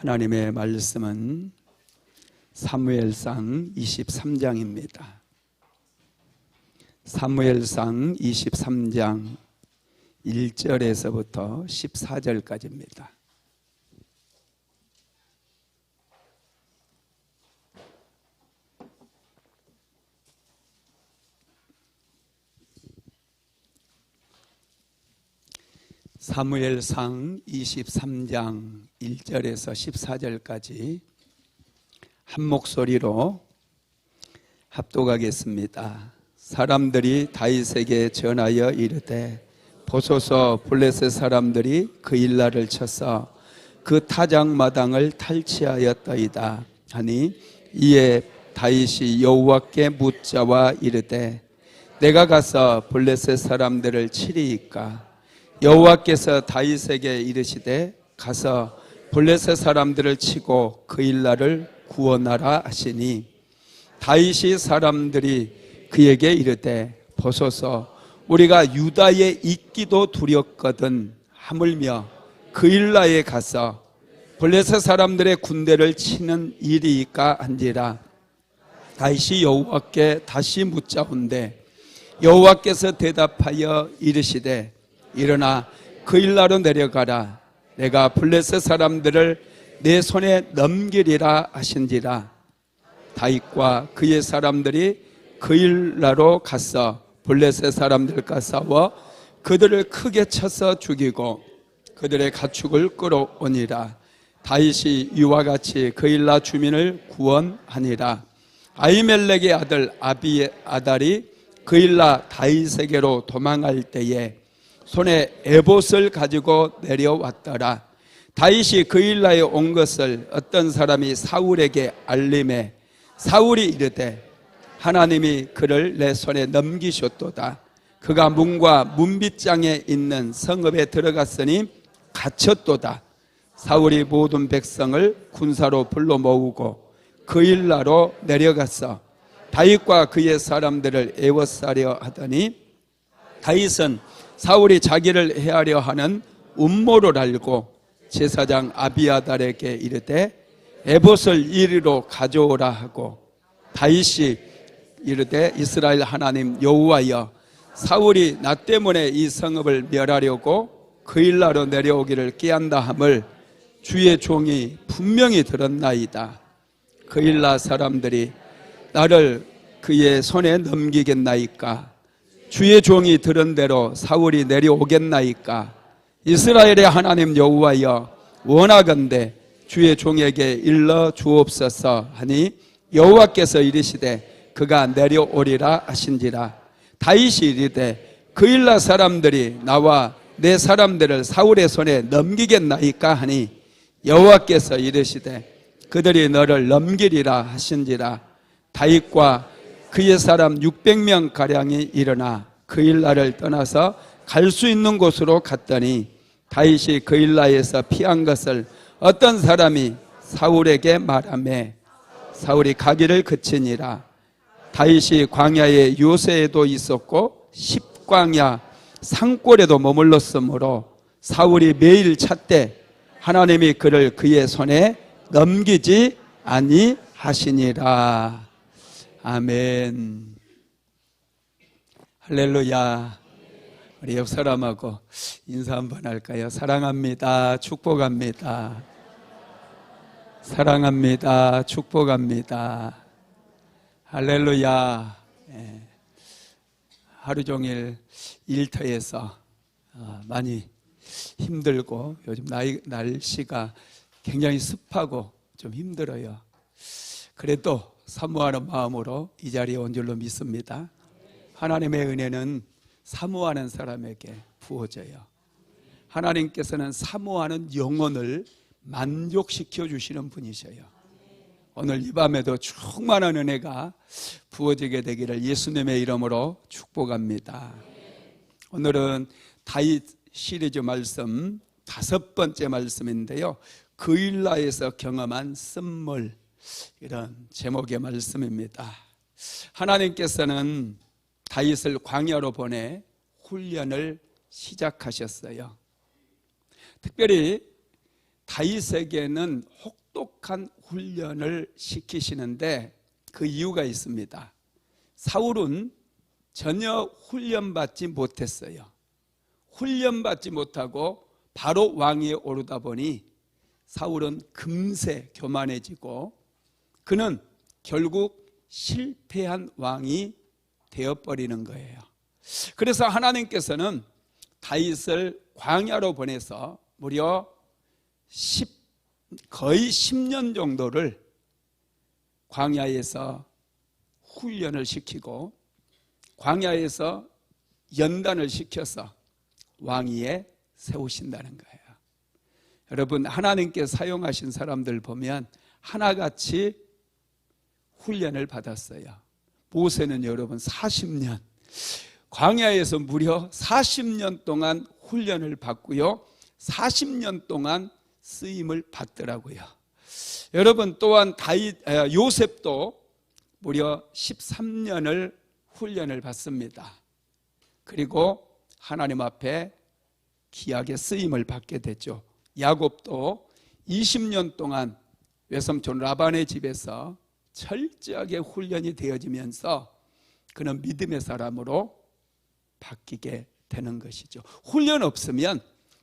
하나님의 말씀은 사무엘상 23장입니다. 사무엘상 23장 1절에서부터 14절까지입니다. 사무엘상 23장 1절에서 14절까지 한 목소리로 합독하겠습니다. 사람들이 다윗에게 전하여 이르되 보소서 블레셋 사람들이 그 일날을 쳐서 그 타작마당을 탈취하였더이다 하니 이에 다윗이 여호와께 묻자와 이르되 내가 가서 블레셋 사람들을 치리이까? 여호와께서 다윗에게 이르시되 가서 블레셋 사람들을 치고 그 일날을 구원하라 하시니 다윗이 사람들이 그에게 이르되 보소서 우리가 유다에 있기도 두렵거든 하물며 그 일날에 가서 블레셋 사람들의 군대를 치는 일이니까 한지라. 다윗이 여호와께 다시 묻자온데 여호와께서 대답하여 이르시되 일어나 그 일나로 내려가라. 내가 블레셋 사람들을 내 손에 넘기리라 하신지라. 다윗과 그의 사람들이 그 일나로 가서 블레셋 사람들과 싸워 그들을 크게 쳐서 죽이고 그들의 가축을 끌어오니라. 다윗이 이와 같이 그 일나 주민을 구원하니라. 아히멜렉의 아들 아비아달이 그 일나 다윗에게로 도망할 때에 손에 에봇을 가지고 내려왔더라. 다윗이 그 일나에 온 것을 어떤 사람이 사울에게 알림해 사울이 이르되 하나님이 그를 내 손에 넘기셨도다. 그가 문과 문빗장에 있는 성읍에 들어갔으니 갇혔도다. 사울이 모든 백성을 군사로 불러 모으고 그 일나로 내려가서 다윗과 그의 사람들을 애워싸려 하더니 다윗은 사울이 자기를 해하려 하는 음모를 알고 제사장 아비아달에게 이르되 에봇을 이리로 가져오라 하고 다윗이 이르되 이스라엘 하나님 여호와여 사울이 나 때문에 이 성읍을 멸하려고 그 일나로 내려오기를 꾀한다 함을 주의 종이 분명히 들었나이다. 그 일나 사람들이 나를 그의 손에 넘기겠나이까? 주의 종이 들은 대로 사울이 내려오겠나이까? 이스라엘의 하나님 여호와여 원하건대 주의 종에게 일러 주옵소서 하니 여호와께서 이르시되 그가 내려오리라 하신지라. 다윗이 이르되 그 일나 사람들이 나와 내 사람들을 사울의 손에 넘기겠나이까 하니 여호와께서 이르시되 그들이 너를 넘기리라 하신지라. 다윗과 그의 사람 600명 가량이 일어나 그 일나를 떠나서 갈 수 있는 곳으로 갔더니 다윗이 그 일나에서 피한 것을 어떤 사람이 사울에게 말하매 사울이 가기를 그치니라. 다윗이 광야의 요새에도 있었고 십광야 산골에도 머물렀으므로 사울이 매일 찾되 하나님이 그를 그의 손에 넘기지 아니하시니라. 아멘. 할렐루야. 우리 옆 사람하고 인사 한번 할까요? 사랑합니다. 축복합니다. 사랑합니다. 축복합니다. 할렐루야. 하루 종일 일터에서 많이 힘들고 요즘 날씨가 굉장히 습하고 좀 힘들어요. 그래도 사모하는 마음으로 이 자리에 온 줄로 믿습니다. 하나님의 은혜는 사모하는 사람에게 부어져요. 하나님께서는 사모하는 영혼을 만족시켜 주시는 분이셔요. 오늘 이 밤에도 충만한 은혜가 부어지게 되기를 예수님의 이름으로 축복합니다. 오늘은 다윗 시리즈 말씀 5번째 말씀인데요, 그 일나에서 경험한 쓴물, 이런 제목의 말씀입니다. 하나님께서는 다윗을 광야로 보내 훈련을 시작하셨어요. 특별히 다윗에게는 혹독한 훈련을 시키시는데 그 이유가 있습니다. 사울은 전혀 훈련받지 못했어요. 훈련받지 못하고 바로 왕위에 오르다 보니 사울은 금세 교만해지고 그는 결국 실패한 왕이 되어버리는 거예요. 그래서 하나님께서는 다윗을 광야로 보내서 무려 거의 10년 정도를 광야에서 훈련을 시키고 광야에서 연단을 시켜서 왕위에 세우신다는 거예요. 여러분, 하나님께 사용하신 사람들 보면 하나같이 훈련을 받았어요. 모세는 여러분 40년 광야에서 무려 40년 동안 훈련을 받고요, 40년 동안 쓰임을 받더라고요. 여러분, 또한 요셉도 무려 13년을 훈련을 받습니다. 그리고 하나님 앞에 귀하게 쓰임을 받게 됐죠. 야곱도 20년 동안 외삼촌 라반의 집에서 철저하게 훈련이 되어지면서 그는 믿음의 사람으로 바뀌게 되는 것이죠. 훈련 없으면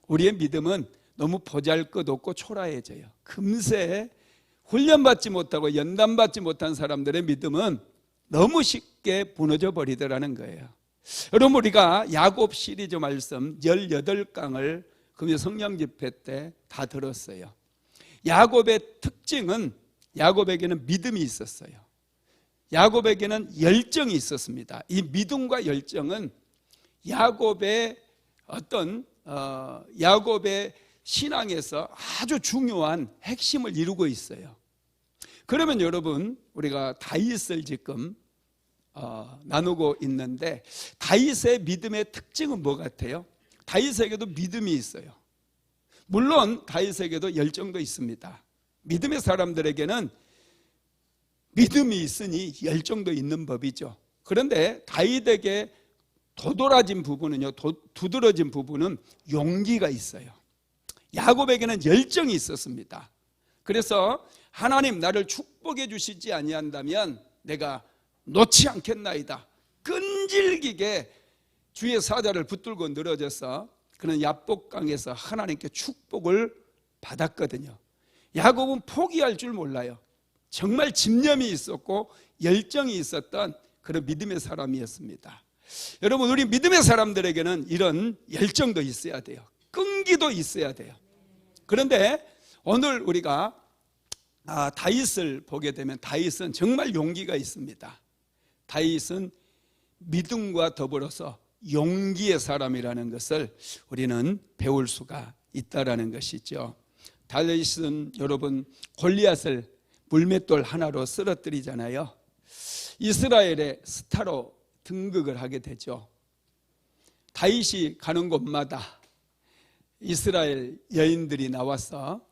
우리의 믿음은 너무 보잘것없고 초라해져요. 금세 훈련받지 못하고 연단받지 못한 사람들의 믿음은 너무 쉽게 무너져 버리더라는 거예요. 여러분, 우리가 야곱 시리즈 말씀 18강을 금요 성령 집회 때 다 들었어요. 야곱의 특징은 야곱에게는 믿음이 있었어요. 야곱에게는 열정이 있었습니다. 이 믿음과 열정은 야곱의 야곱의 신앙에서 아주 중요한 핵심을 이루고 있어요. 그러면 여러분, 우리가 다윗을 지금 나누고 있는데 다윗의 믿음의 특징은 뭐 같아요? 다윗에게도 믿음이 있어요. 물론 다윗에게도 열정도 있습니다. 믿음의 사람들에게는 믿음이 있으니 열정도 있는 법이죠. 그런데 다윗에게 도드라진 부분은 용기가 있어요. 야곱에게는 열정이 있었습니다. 그래서 하나님, 나를 축복해 주시지 아니한다면 내가 놓지 않겠나이다. 끈질기게 주의 사자를 붙들고 늘어져서 그는 야복강에서 하나님께 축복을 받았거든요. 야곱은 포기할 줄 몰라요. 정말 집념이 있었고 열정이 있었던 그런 믿음의 사람이었습니다. 여러분, 우리 믿음의 사람들에게는 이런 열정도 있어야 돼요. 끈기도 있어야 돼요. 그런데 오늘 우리가 다윗을 보게 되면 다윗은 정말 용기가 있습니다. 다윗은 믿음과 더불어서 용기의 사람이라는 것을 우리는 배울 수가 있다라는 것이죠. 다윗은 여러분 골리앗을 물맷돌 하나로 쓰러뜨리잖아요. 이스라엘의 스타로 등극을 하게 되죠. 다윗이 가는 곳마다 이스라엘 여인들이 나와서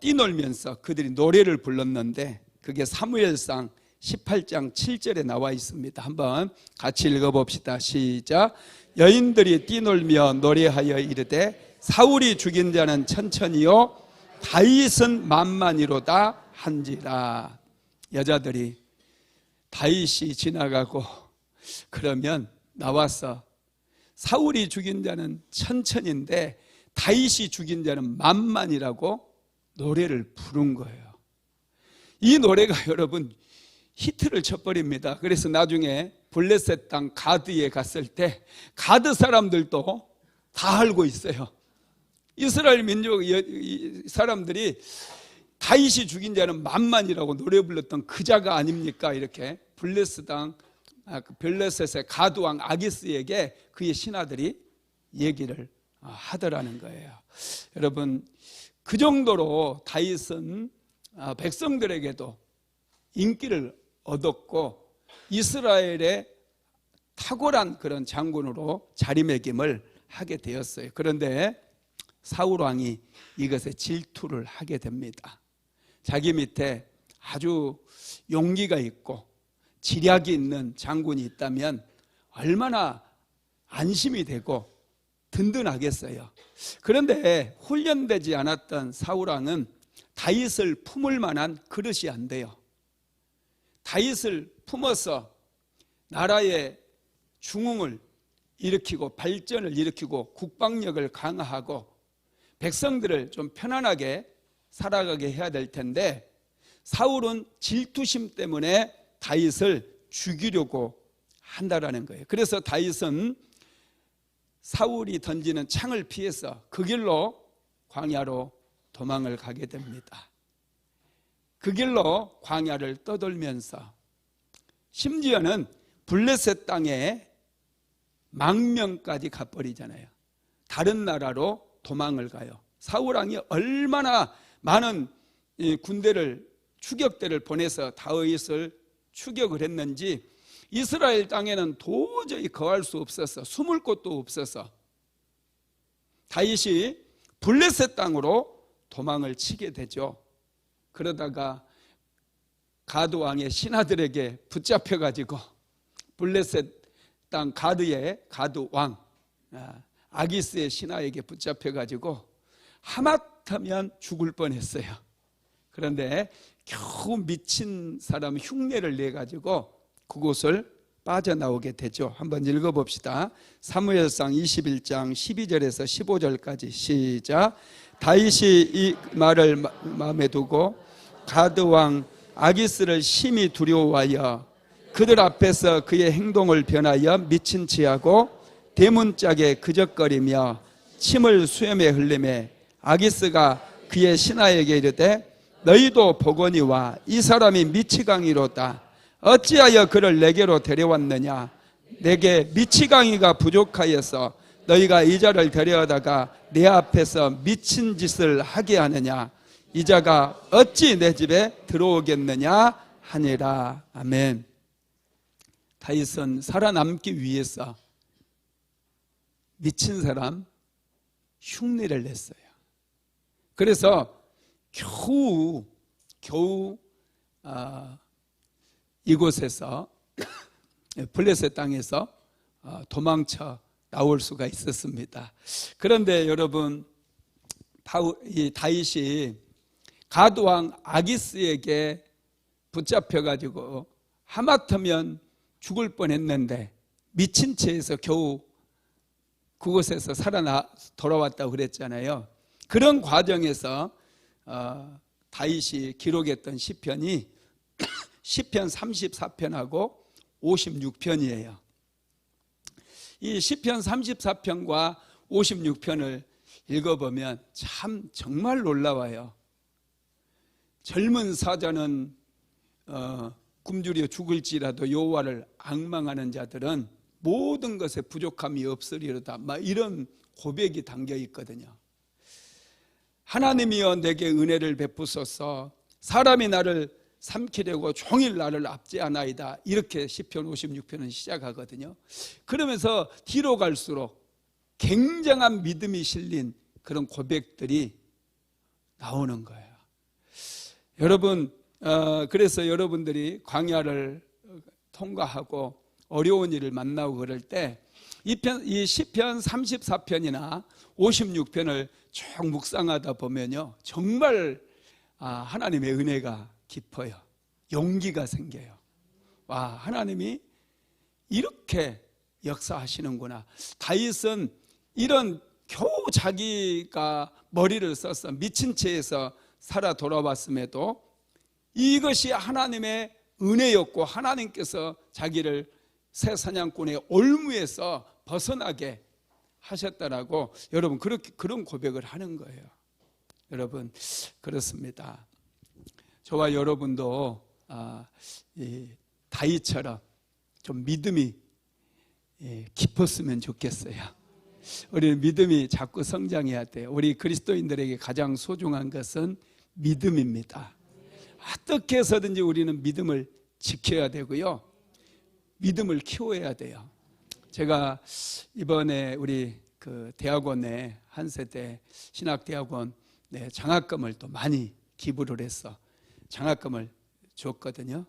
뛰놀면서 그들이 노래를 불렀는데 그게 사무엘상 18장 7절에 나와 있습니다. 한번 같이 읽어봅시다. 시작. 여인들이 뛰놀며 노래하여 이르되 사울이 죽인 자는 천천히요 다윗은 만만이로다 한지라. 여자들이 다윗이 지나가고 그러면 나와서 사울이 죽인 자는 천천인데 다윗이 죽인 자는 만만이라고 노래를 부른 거예요. 이 노래가 여러분 히트를 쳐버립니다. 그래서 나중에 블레셋 땅 가드에 갔을 때 가드 사람들도 다 알고 있어요. 이스라엘 민족 사람들이 다윗이 죽인 자는 만만이라고 노래 불렀던 그 자가 아닙니까? 이렇게 블레셋의 가드왕 아기스에게 그의 신하들이 얘기를 하더라는 거예요. 여러분, 그 정도로 다윗은 백성들에게도 인기를 얻었고 이스라엘의 탁월한 그런 장군으로 자리매김을 하게 되었어요. 그런데 사울 왕이 이것에 질투를 하게 됩니다. 자기 밑에 아주 용기가 있고 지략이 있는 장군이 있다면 얼마나 안심이 되고 든든하겠어요. 그런데 훈련되지 않았던 사울왕은 다윗을 품을 만한 그릇이 안 돼요. 다윗을 품어서 나라의 중흥을 일으키고 발전을 일으키고 국방력을 강화하고 백성들을 좀 편안하게 살아가게 해야 될 텐데, 사울은 질투심 때문에 다윗을 죽이려고 한다라는 거예요. 그래서 다윗은 사울이 던지는 창을 피해서 그 길로 광야로 도망을 가게 됩니다. 그 길로 광야를 떠돌면서 심지어는 블레셋 땅에 망명까지 가버리잖아요. 다른 나라로 도망을 가요. 사울왕이 얼마나 많은 군대를, 추격대를 보내서 다윗을 추격을 했는지 이스라엘 땅에는 도저히 거할 수 없어서, 숨을 곳도 없어서 다윗이 블레셋 땅으로 도망을 치게 되죠. 그러다가 가드 왕의 신하들에게 붙잡혀가지고 블레셋 땅 가드의 가드 왕 아기스의 신하에게 붙잡혀가지고 하마터면 죽을 뻔했어요. 그런데 겨우 미친 사람 흉내를 내가지고 그곳을 빠져나오게 되죠. 한번 읽어봅시다. 사무엘상 21장 12절에서 15절까지 시작. 다윗이 이 말을 마음에 두고 가드 왕 아기스를 심히 두려워하여 그들 앞에서 그의 행동을 변하여 미친 체하고 대문짝에 그적거리며 침을 수염에 흘리매 아기스가 그의 신하에게 이르되 너희도 보거니와 이 사람이 미치광이로다. 어찌하여 그를 내게로 데려왔느냐. 내게 미치광이가 부족하여서 너희가 이 자를 데려다가 내 앞에서 미친 짓을 하게 하느냐. 이 자가 어찌 내 집에 들어오겠느냐 하니라. 아멘. 다윗은 살아남기 위해서 미친 사람 흉내를 냈어요. 그래서 겨우 이곳에서 블레셋 땅에서 도망쳐 나올 수가 있었습니다. 그런데 여러분, 다윗이 가드왕 아기스에게 붙잡혀가지고 하마터면 죽을 뻔했는데 미친 채에서 겨우 그곳에서 돌아왔다고 그랬잖아요. 그런 과정에서 다윗이 기록했던 시편이 시편 34편하고 56편이에요. 이 시편 34편과 56편을 읽어보면 참 정말 놀라워요. 젊은 사자는 굶주려 죽을지라도 여호와를 앙망하는 자들은 모든 것에 부족함이 없으리로다. 막 이런 고백이 담겨 있거든요. 하나님이여 내게 은혜를 베푸소서. 사람이 나를 삼키려고 종일 나를 압제하나이다. 이렇게 시편 56편은 시작하거든요. 그러면서 뒤로 갈수록 굉장한 믿음이 실린 그런 고백들이 나오는 거예요. 여러분, 그래서 여러분들이 광야를 통과하고 어려운 일을 만나고 그럴 때 이 시편 34편이나 56편을 쭉 묵상하다 보면요, 정말 하나님의 은혜가 깊어요. 용기가 생겨요. 와, 하나님이 이렇게 역사하시는구나. 다윗은 이런 겨우 자기가 머리를 써서 미친 채에서 살아 돌아왔음에도 이것이 하나님의 은혜였고 하나님께서 자기를 새 사냥꾼의 올무에서 벗어나게 하셨다라고 여러분 그런 고백을 하는 거예요. 여러분, 그렇습니다. 저와 여러분도 다윗처럼 좀 믿음이 깊었으면 좋겠어요. 우리는 믿음이 자꾸 성장해야 돼요. 우리 그리스도인들에게 가장 소중한 것은 믿음입니다. 어떻게 해서든지 우리는 믿음을 지켜야 되고요, 믿음을 키워야 돼요. 제가 이번에 우리 그 대학원에 한 세대 신학대학원 장학금을 또 많이 기부를 해서 장학금을 줬거든요.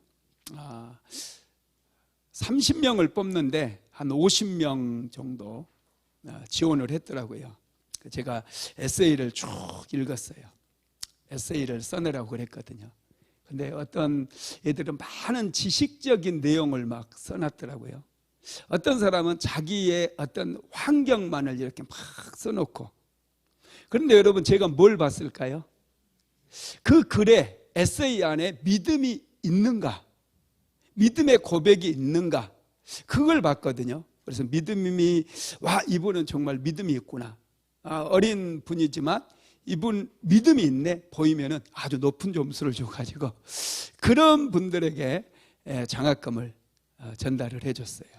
30명을 뽑는데 한 50명 정도 지원을 했더라고요. 제가 에세이를 쭉 읽었어요. 에세이를 써내라고 그랬거든요. 근데 어떤 애들은 많은 지식적인 내용을 막 써놨더라고요. 어떤 사람은 자기의 어떤 환경만을 이렇게 막 써놓고. 그런데 여러분, 제가 뭘 봤을까요? 그 글에, 에세이 안에 믿음이 있는가, 믿음의 고백이 있는가, 그걸 봤거든요. 그래서 믿음이, 와, 이분은 정말 믿음이 있구나. 어린 분이지만 이분 믿음이 있네 보이면은 아주 높은 점수를 줘가지고 그런 분들에게 장학금을 전달을 해줬어요.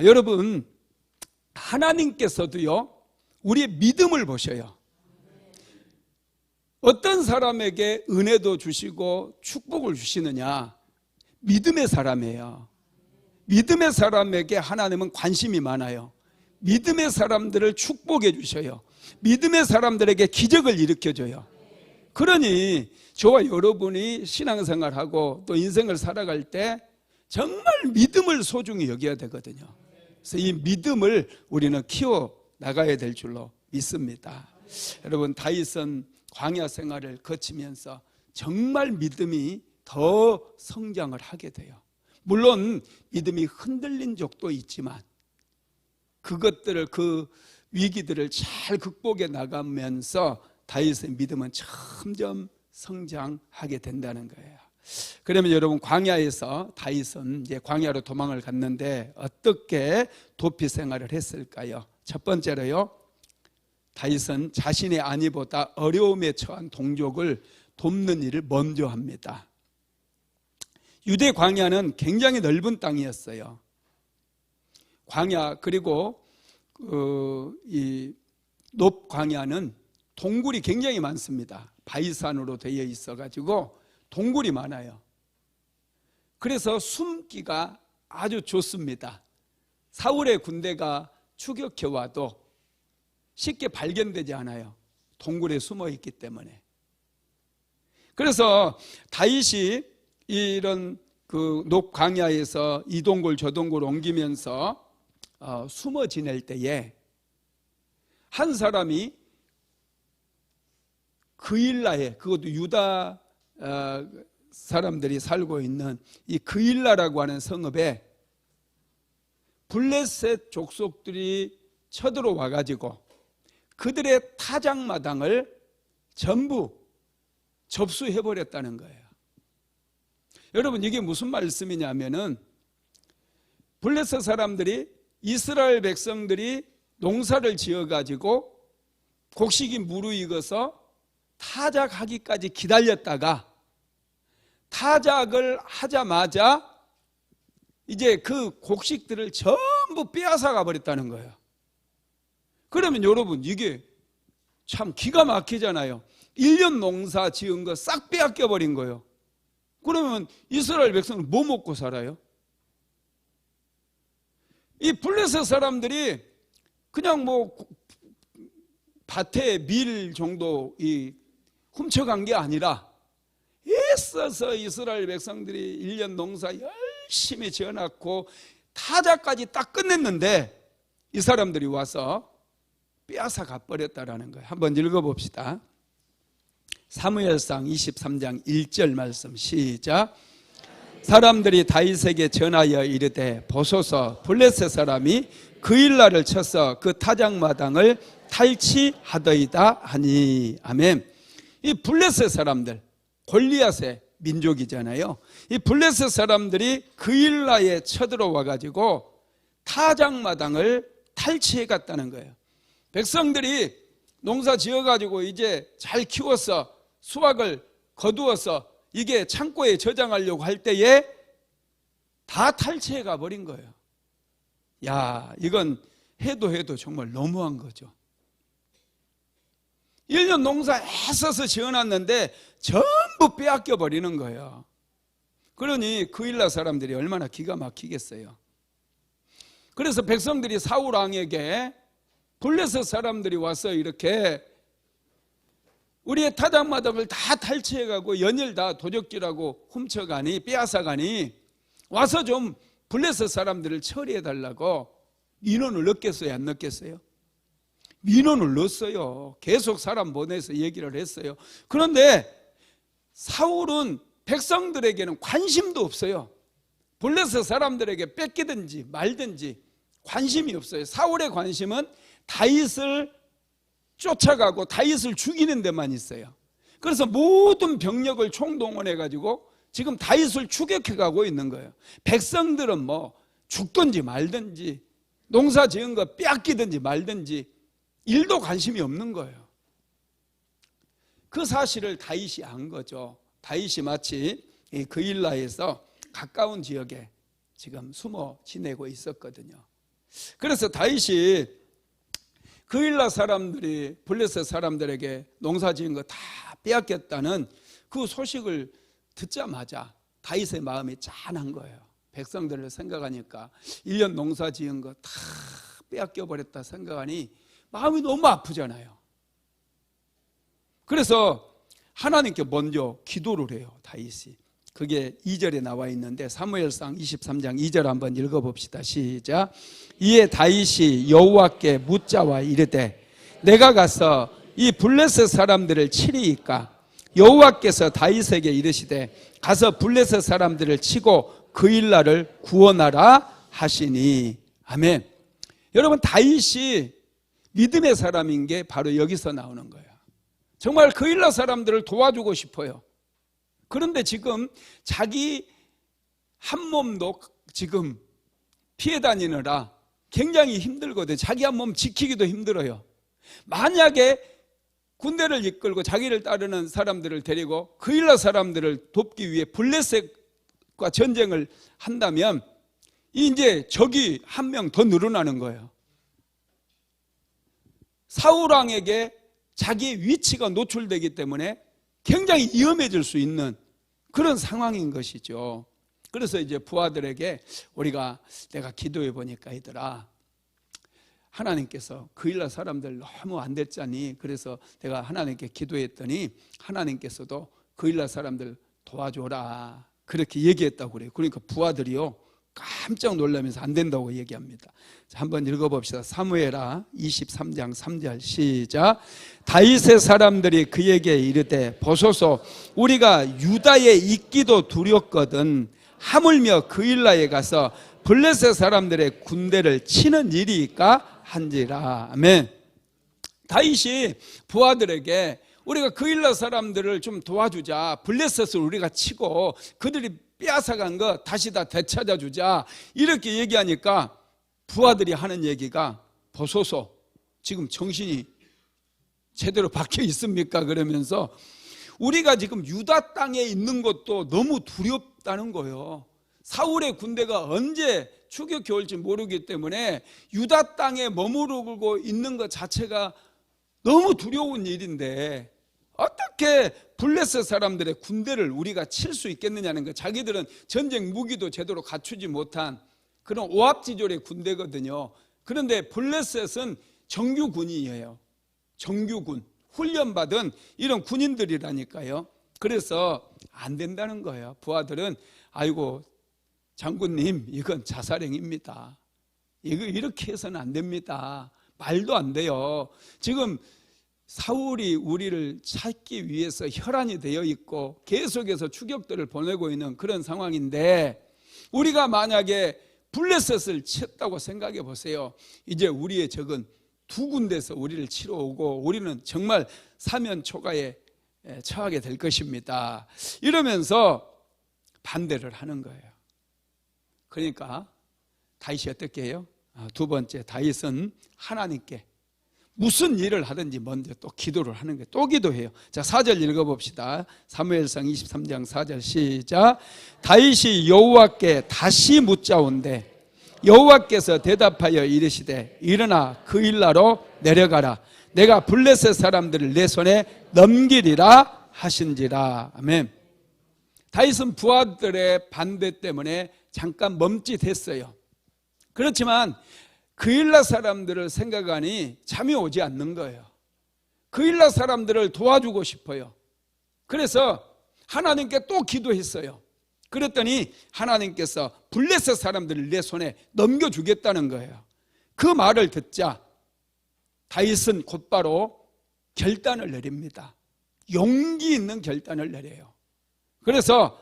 여러분, 하나님께서도요, 우리의 믿음을 보셔요. 어떤 사람에게 은혜도 주시고 축복을 주시느냐? 믿음의 사람이에요. 믿음의 사람에게 하나님은 관심이 많아요. 믿음의 사람들을 축복해 주셔요. 믿음의 사람들에게 기적을 일으켜줘요. 그러니 저와 여러분이 신앙생활하고 또 인생을 살아갈 때 정말 믿음을 소중히 여겨야 되거든요. 그래서 이 믿음을 우리는 키워 나가야 될 줄로 믿습니다. 여러분, 다윗은 광야 생활을 거치면서 정말 믿음이 더 성장을 하게 돼요. 물론 믿음이 흔들린 적도 있지만 그것들을, 그 위기들을 잘 극복해 나가면서 다윗의 믿음은 점점 성장하게 된다는 거예요. 그러면 여러분, 광야에서 다윗은 이제 광야로 도망을 갔는데 어떻게 도피 생활을 했을까요? 첫 번째로요, 다윗은 자신의 아내보다 어려움에 처한 동족을 돕는 일을 먼저 합니다. 유대 광야는 굉장히 넓은 땅이었어요. 광야, 그리고 이 높 광야는 동굴이 굉장히 많습니다. 바위산으로 되어 있어가지고 동굴이 많아요. 그래서 숨기가 아주 좋습니다. 사울의 군대가 추격해 와도 쉽게 발견되지 않아요. 동굴에 숨어 있기 때문에. 그래서 다윗이 이런 그 높 광야에서 이 동굴 저 동굴 옮기면서 숨어 지낼 때에 한 사람이 그일라에, 그것도 유다 사람들이 살고 있는 이 그일라라고 하는 성읍에 블레셋 족속들이 쳐들어와 가지고 그들의 타작마당을 전부 접수해버렸다는 거예요. 여러분, 이게 무슨 말씀이냐면은 블레셋 사람들이, 이스라엘 백성들이 농사를 지어가지고 곡식이 무르익어서 타작하기까지 기다렸다가 타작을 하자마자 이제 그 곡식들을 전부 빼앗아 가버렸다는 거예요. 그러면 여러분, 이게 참 기가 막히잖아요. 1년 농사 지은 거 싹 빼앗겨 버린 거예요. 그러면 이스라엘 백성은 뭐 먹고 살아요? 이 블레셋 사람들이 그냥 뭐 밭에 밀 정도 훔쳐간 게 아니라 애써서 이스라엘 백성들이 1년 농사 열심히 지어놨고 타작까지 딱 끝냈는데 이 사람들이 와서 빼앗아 가버렸다라는 거예요. 한번 읽어봅시다. 사무엘상 23장 1절 말씀 시작. 사람들이 다윗에게 전하여 이르되 보소서, 블레셋 사람이 그일라를 쳐서 그 타작마당을 탈취하더이다 하니. 아멘. 이 블레셋 사람들, 골리앗의 민족이잖아요. 이 블레셋 사람들이 그일라에 쳐들어와 가지고 타작마당을 탈취해 갔다는 거예요. 백성들이 농사 지어가지고 이제 잘 키워서 수확을 거두어서 이게 창고에 저장하려고 할 때에 다 탈취해 가버린 거예요. 야, 이건 해도 정말 너무한 거죠. 1년 농사 애써서 지어놨는데 전부 빼앗겨 버리는 거예요. 그러니 그일라 사람들이 얼마나 기가 막히겠어요. 그래서 백성들이 사울 왕에게 블레셋 사람들이 와서 이렇게 우리의 타작마당을 다 탈취해가고 연일 다 도적질하고 훔쳐가니, 빼앗아가니 와서 좀 블레셋 사람들을 처리해달라고 민원을 넣겠어요, 안 넣겠어요? 민원을 넣었어요. 계속 사람 보내서 얘기를 했어요. 그런데 사울은 백성들에게는 관심도 없어요. 블레셋 사람들에게 뺏기든지 말든지 관심이 없어요. 사울의 관심은 다윗을 쫓아가고 다윗을 죽이는 데만 있어요. 그래서 모든 병력을 총동원해 가지고 지금 다윗을 추격해 가고 있는 거예요. 백성들은 뭐 죽든지 말든지 농사 지은 거 빼앗기든지 말든지 일도 관심이 없는 거예요. 그 사실을 다윗이 안 거죠. 다윗이 마치 그일라에서 가까운 지역에 지금 숨어 지내고 있었거든요. 그래서 다윗이 그일라 사람들이 블레셋 사람들에게 농사 지은 거 다 빼앗겼다는 그 소식을 듣자마자 다윗의 마음이 짠한 거예요. 백성들을 생각하니까 1년 농사 지은 거 다 빼앗겨 버렸다 생각하니 마음이 너무 아프잖아요. 그래서 하나님께 먼저 기도를 해요, 다윗이. 그게 2절에 나와 있는데 사무엘상 23장 2절 한번 읽어봅시다. 시작. 이에 다윗이 여호와께 묻자와 이르되 내가 가서 이 블레셋 사람들을 치리이까? 여호와께서 다윗에게 이르시되 가서 블레셋 사람들을 치고 그일라를 구원하라 하시니. 아멘. 여러분, 다윗이 믿음의 사람인 게 바로 여기서 나오는 거예요. 정말 그일라 사람들을 도와주고 싶어요. 그런데 지금 자기 한 몸도 지금 피해 다니느라 굉장히 힘들거든요. 자기 한 몸 지키기도 힘들어요. 만약에 군대를 이끌고 자기를 따르는 사람들을 데리고 그일라 사람들을 돕기 위해 블레셋과 전쟁을 한다면 이제 적이 한 명 더 늘어나는 거예요. 사울 왕에게 자기 위치가 노출되기 때문에 굉장히 위험해질 수 있는 그런 상황인 것이죠. 그래서 이제 부하들에게 내가 기도해 보니까 얘들아, 하나님께서 그일라 사람들 너무 안 됐잖니. 그래서 내가 하나님께 기도했더니 하나님께서도 그일라 사람들 도와줘라 그렇게 얘기했다고 그래요. 그러니까 부하들이요 깜짝 놀라면서 안 된다고 얘기합니다. 자, 한번 읽어봅시다. 사무엘하 23장 3절 시작. 다윗의 사람들이 그에게 이르되 보소서 우리가 유다에 있기도 두렵거든 하물며 그일라에 가서 블레셋 사람들의 군대를 치는 일이니까 한지라. 아멘. 다윗이 부하들에게 우리가 그일라 사람들을 좀 도와주자. 블레셋을 우리가 치고 그들이 빼앗아간 거 다시 다 되찾아주자. 이렇게 얘기하니까 부하들이 하는 얘기가 보소서 지금 정신이 제대로 박혀 있습니까? 그러면서 우리가 지금 유다 땅에 있는 것도 너무 두렵다는 거예요. 사울의 군대가 언제 추격해 올지 모르기 때문에 유다 땅에 머무르고 있는 것 자체가 너무 두려운 일인데 어떻게 블레셋 사람들의 군대를 우리가 칠 수 있겠느냐는 거. 자기들은 전쟁 무기도 제대로 갖추지 못한 그런 오합지졸의 군대거든요. 그런데 블레셋은 정규군이에요. 정규군, 훈련받은 이런 군인들이라니까요. 그래서 안 된다는 거예요. 부하들은 아이고 장군님 이건 자살행위입니다. 이거 이렇게 해서는 안 됩니다. 말도 안 돼요. 지금 사울이 우리를 찾기 위해서 혈안이 되어 있고 계속해서 추격들을 보내고 있는 그런 상황인데 우리가 만약에 블레셋을 쳤다고 생각해 보세요. 이제 우리의 적은 두 군데서 우리를 치러 오고 우리는 정말 사면초가에 처하게 될 것입니다. 이러면서 반대를 하는 거예요. 그러니까 다윗이 어떻게 해요? 두 번째, 다윗은 하나님께 무슨 일을 하든지 먼저 또 기도를 하는 거예요. 또 기도해요. 자, 4절 읽어봅시다. 사무엘상 23장 4절 시작. 다윗이 여호와께 다시 묻자온대 여호와께서 대답하여 이르시되 일어나 그일라로 내려가라. 내가 블레셋 사람들을 내 손에 넘기리라 하신지라. 아멘. 다윗은 부하들의 반대 때문에 잠깐 멈칫했어요. 그렇지만 그일라 사람들을 생각하니 잠이 오지 않는 거예요. 그일라 사람들을 도와주고 싶어요. 그래서 하나님께 또 기도했어요. 그랬더니 하나님께서 블레셋 사람들을 내 손에 넘겨주겠다는 거예요. 그 말을 듣자 다윗은 곧바로 결단을 내립니다. 용기 있는 결단을 내려요. 그래서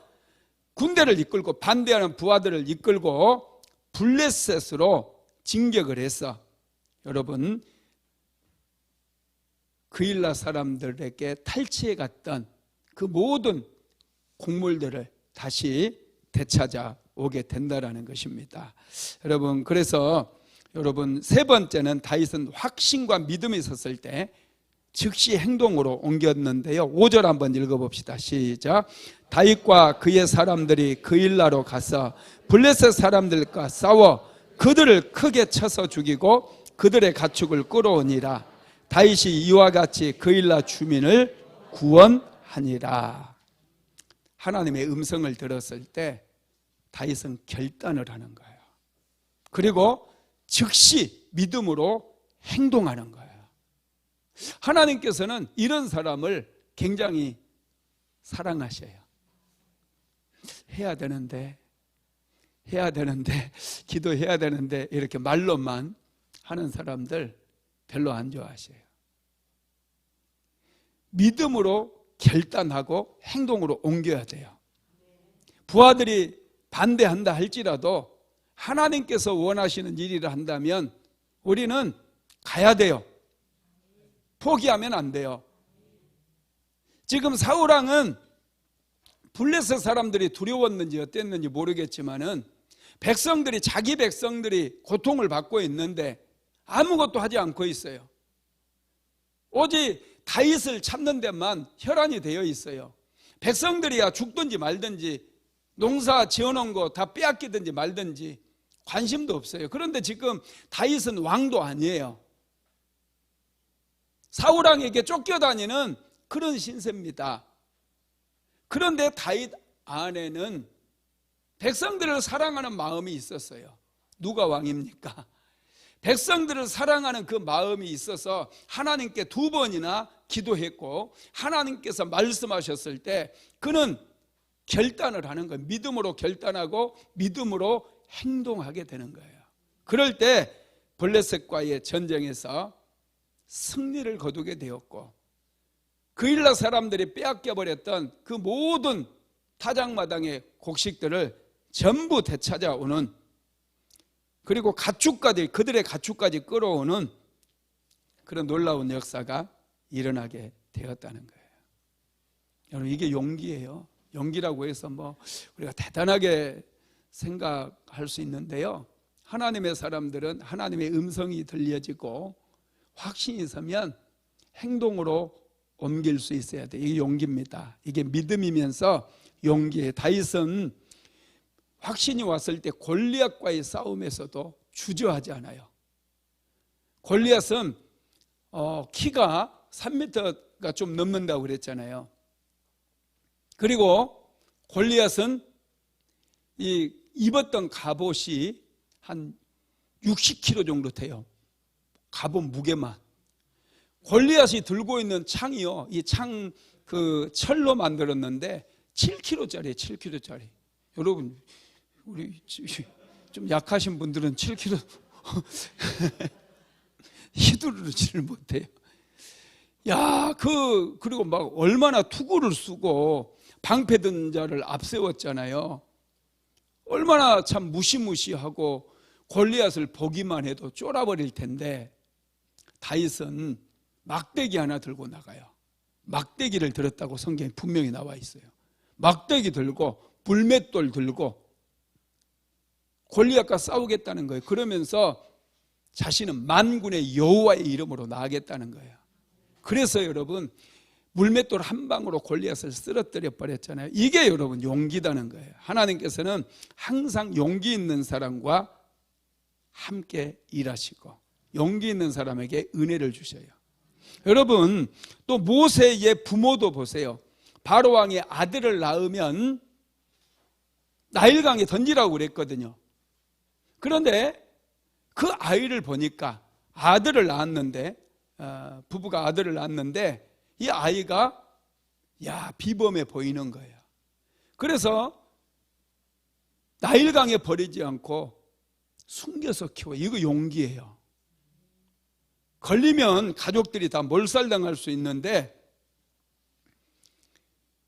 군대를 이끌고 반대하는 부하들을 이끌고 블레셋으로 진격을 해서 여러분 그일라 사람들에게 탈취해 갔던 그 모든 곡물들을 다시 되찾아 오게 된다라는 것입니다. 여러분, 그래서 여러분 세 번째는 다윗은 확신과 믿음이 있었을 때 즉시 행동으로 옮겼는데요. 5절 한번 읽어봅시다. 시작. 다윗과 그의 사람들이 그일라로 가서 블레셋 사람들과 싸워 그들을 크게 쳐서 죽이고 그들의 가축을 끌어오니라. 다윗이 이와 같이 그일라 주민을 구원하니라. 하나님의 음성을 들었을 때 다윗은 결단을 하는 거예요. 그리고 즉시 믿음으로 행동하는 거예요. 하나님께서는 이런 사람을 굉장히 사랑하셔요. 해야 되는데 기도해야 되는데 이렇게 말로만 하는 사람들 별로 안 좋아하셔요. 믿음으로 결단하고 행동으로 옮겨야 돼요. 부하들이 반대한다 할지라도 하나님께서 원하시는 일이라 한다면 우리는 가야 돼요. 포기하면 안 돼요. 지금 사울왕은 블레셋 사람들이 두려웠는지 어땠는지 모르겠지만은 백성들이, 자기 백성들이 고통을 받고 있는데 아무것도 하지 않고 있어요. 오직 다윗을 찾는 데만 혈안이 되어 있어요. 백성들이야 죽든지 말든지 농사 지어놓은 거 다 빼앗기든지 말든지 관심도 없어요. 그런데 지금 다윗은 왕도 아니에요. 사울왕에게 쫓겨다니는 그런 신세입니다. 그런데 다윗 안에는 백성들을 사랑하는 마음이 있었어요. 누가 왕입니까? 백성들을 사랑하는 그 마음이 있어서 하나님께 2번이나 기도했고 하나님께서 말씀하셨을 때 그는 결단을 하는 거예요. 믿음으로 결단하고 믿음으로 행동하게 되는 거예요. 그럴 때 블레셋과의 전쟁에서 승리를 거두게 되었고 그일라 사람들이 빼앗겨버렸던 그 모든 타작마당의 곡식들을 전부 되찾아오는, 그리고 가축까지, 그들의 가축까지 끌어오는 그런 놀라운 역사가 일어나게 되었다는 거예요. 여러분, 이게 용기예요. 용기라고 해서 뭐 우리가 대단하게 생각할 수 있는데요, 하나님의 사람들은 하나님의 음성이 들려지고 확신이 서면 행동으로 옮길 수 있어야 돼요. 이게 용기입니다. 이게 믿음이면서 용기예요. 다윗은 확신이 왔을 때 골리앗과의 싸움에서도 주저하지 않아요. 골리앗은 키가 3m가 좀 넘는다고 그랬잖아요. 그리고 골리앗은 이 입었던 갑옷이 한 60kg 정도 돼요. 갑옷 무게만. 골리앗이 들고 있는 창이요, 이 창 그 철로 만들었는데 7kg짜리예요. 7kg짜리. 여러분, 우리 좀 약하신 분들은 7kg 휘두르지를 못해요. 야, 그리고 막 얼마나 투구를 쓰고 방패든 자를 앞세웠잖아요. 얼마나 참 무시무시하고 골리앗을 보기만 해도 쫄아버릴 텐데 다윗은 막대기 하나 들고 나가요. 막대기를 들었다고 성경에 분명히 나와 있어요. 막대기 들고 불맷돌 들고 골리앗과 싸우겠다는 거예요. 그러면서 자신은 만군의 여호와의 이름으로 나가겠다는 거예요. 그래서 여러분, 물맷돌 한 방으로 골리앗을 쓰러뜨려 버렸잖아요. 이게 여러분 용기다는 거예요. 하나님께서는 항상 용기 있는 사람과 함께 일하시고 용기 있는 사람에게 은혜를 주셔요. 여러분, 또 모세의 부모도 보세요. 바로 왕의 아들을 낳으면 나일강에 던지라고 그랬거든요. 그런데 그 아이를 보니까 아들을 낳았는데, 부부가 아들을 낳았는데 이 아이가 비범해 보이는 거예요. 그래서 나일강에 버리지 않고 숨겨서 키워. 이거 용기예요. 걸리면 가족들이 다 몰살당할 수 있는데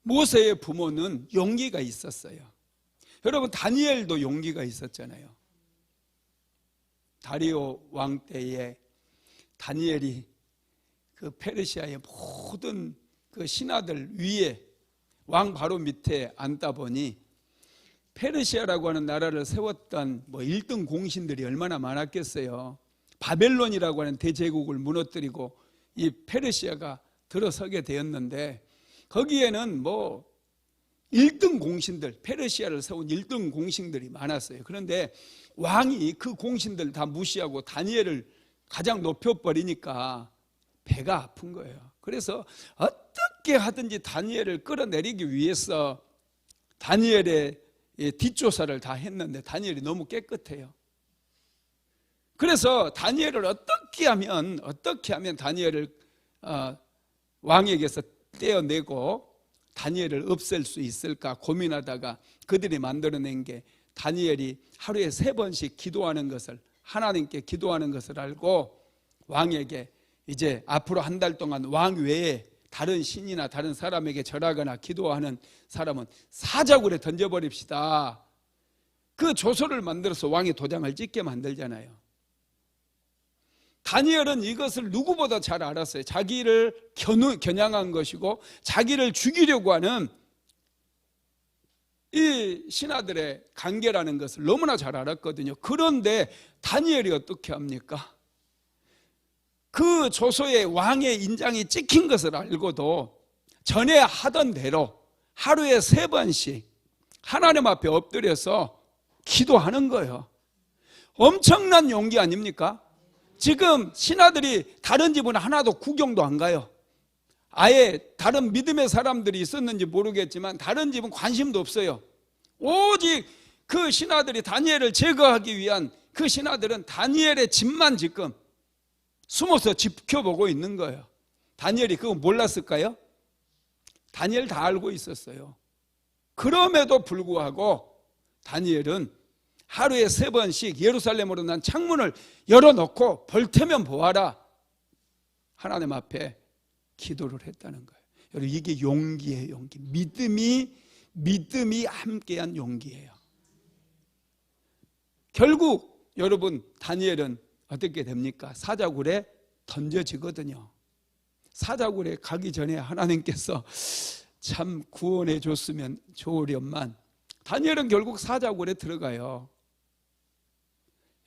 모세의 부모는 용기가 있었어요. 여러분, 다니엘도 용기가 있었잖아요. 다리오 왕 때에 다니엘이 그 페르시아의 모든 그 신하들 위에 왕 바로 밑에 앉다 보니 페르시아라고 하는 나라를 세웠던 1등 공신들이 얼마나 많았겠어요. 바벨론이라고 하는 대제국을 무너뜨리고 이 페르시아가 들어서게 되었는데 거기에는 1등 공신들, 페르시아를 세운 1등 공신들이 많았어요. 그런데 왕이 그 공신들 다 무시하고 다니엘을 가장 높여버리니까 배가 아픈 거예요. 그래서 어떻게 하든지 다니엘을 끌어내리기 위해서 다니엘의 뒷조사를 다 했는데 다니엘이 너무 깨끗해요. 그래서 다니엘을 어떻게 하면 다니엘을 왕에게서 떼어내고 다니엘을 없앨 수 있을까 고민하다가 그들이 만들어낸 게 다니엘이 하루에 3번씩 기도하는 것을, 하나님께 기도하는 것을 알고 왕에게 이제 앞으로 한 달 동안 왕 외에 다른 신이나 다른 사람에게 절하거나 기도하는 사람은 사자굴에 던져버립시다. 그 조서를 만들어서 왕이 도장을 찍게 만들잖아요. 다니엘은 이것을 누구보다 잘 알았어요. 자기를 겨냥한 것이고 자기를 죽이려고 하는 이 신하들의 관계라는 것을 너무나 잘 알았거든요. 그런데 다니엘이 어떻게 합니까? 그 조서에 왕의 인장이 찍힌 것을 알고도 전에 하던 대로 하루에 3번씩 하나님 앞에 엎드려서 기도하는 거예요. 엄청난 용기 아닙니까? 지금 신하들이 다른 집은 하나도 구경도 안 가요. 아예 다른 믿음의 사람들이 있었는지 모르겠지만 다른 집은 관심도 없어요. 오직 그 신하들이 다니엘을 제거하기 위한 그 신하들은 다니엘의 집만 지금 숨어서 지켜보고 있는 거예요. 다니엘이 그거 몰랐을까요? 다니엘 다 알고 있었어요. 그럼에도 불구하고 다니엘은 하루에 3번씩 예루살렘으로 난 창문을 열어놓고 볼테면 보아라 하나님 앞에 기도를 했다는 거예요. 여러분, 이게 용기예요. 용기. 믿음이 함께한 용기예요. 결국 여러분, 다니엘은 어떻게 됩니까? 사자굴에 던져지거든요. 사자굴에 가기 전에 하나님께서 참 구원해 줬으면 좋으련만 다니엘은 결국 사자굴에 들어가요.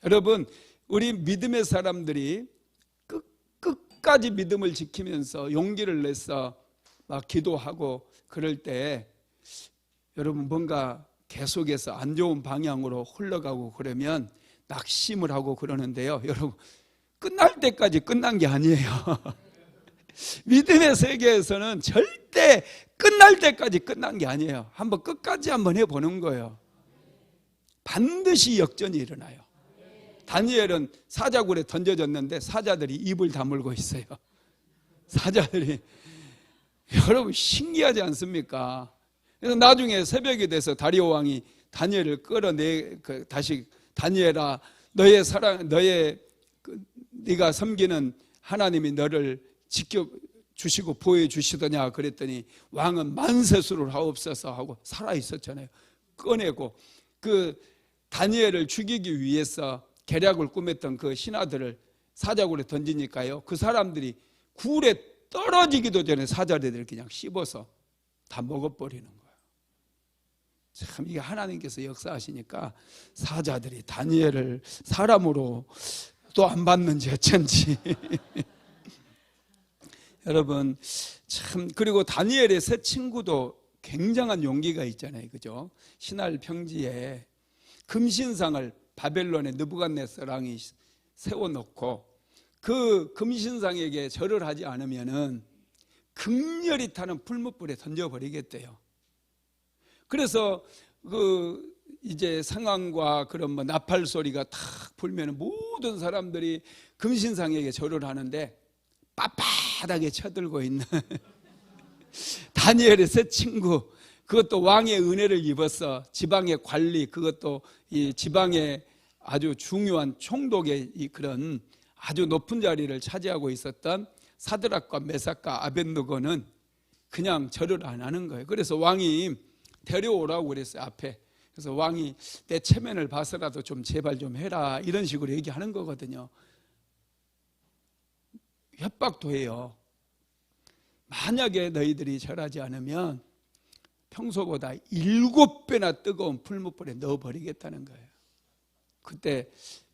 여러분, 우리 믿음의 사람들이 끝까지 믿음을 지키면서 용기를 내서 막 기도하고 그럴 때 여러분 뭔가 계속해서 안 좋은 방향으로 흘러가고 그러면 낙심을 하고 그러는데요. 여러분, 끝날 때까지 끝난 게 아니에요. 믿음의 세계에서는 절대 끝날 때까지 끝난 게 아니에요. 한번 끝까지 한번 해보는 거예요. 반드시 역전이 일어나요. 다니엘은 사자굴에 던져졌는데 사자들이 입을 다물고 있어요. 사자들이. 여러분, 신기하지 않습니까? 그래서 나중에 새벽이 돼서 다리오 왕이 다니엘을 다시 다니엘아, 네가 섬기는 하나님이 너를 지켜주시고 보호해주시더냐 그랬더니 왕은 만세수를 하옵소서 하고 살아있었잖아요. 꺼내고 그 다니엘을 죽이기 위해서 계략을 꾸몄던 그 신하들을 사자굴에 던지니까요, 그 사람들이 굴에 떨어지기도 전에 사자들을 그냥 씹어서 다 먹어버리는 거예요. 참, 이게 하나님께서 역사하시니까 사자들이 다니엘을 사람으로 또 안 받는지 어쩐지. 여러분, 참, 그리고 다니엘의 새 친구도 굉장한 용기가 있잖아요. 그죠? 신할 평지에 금신상을 바벨론의 느부갓네살 왕이 세워놓고 그 금신상에게 절을 하지 않으면은 극렬히 타는 풀무불에 던져버리겠대요. 그래서 이제 상황과 그런 나팔 소리가 탁 불면 모든 사람들이 금신상에게 절을 하는데 빳빳하게 쳐들고 있는 다니엘의 새 친구, 그것도 왕의 은혜를 입어서 지방의 관리, 그것도 이 지방의 아주 중요한 총독의 그런 아주 높은 자리를 차지하고 있었던 사드락과 메삭과 아벳느고는 그냥 절을 안 하는 거예요. 그래서 왕이 데려오라고 그랬어요, 앞에. 그래서 왕이 내 체면을 봐서라도 좀 제발 좀 해라, 이런 식으로 얘기하는 거거든요. 협박도 해요. 만약에 너희들이 절하지 않으면 평소보다 7배나 뜨거운 풀무불에 넣어버리겠다는 거예요. 그때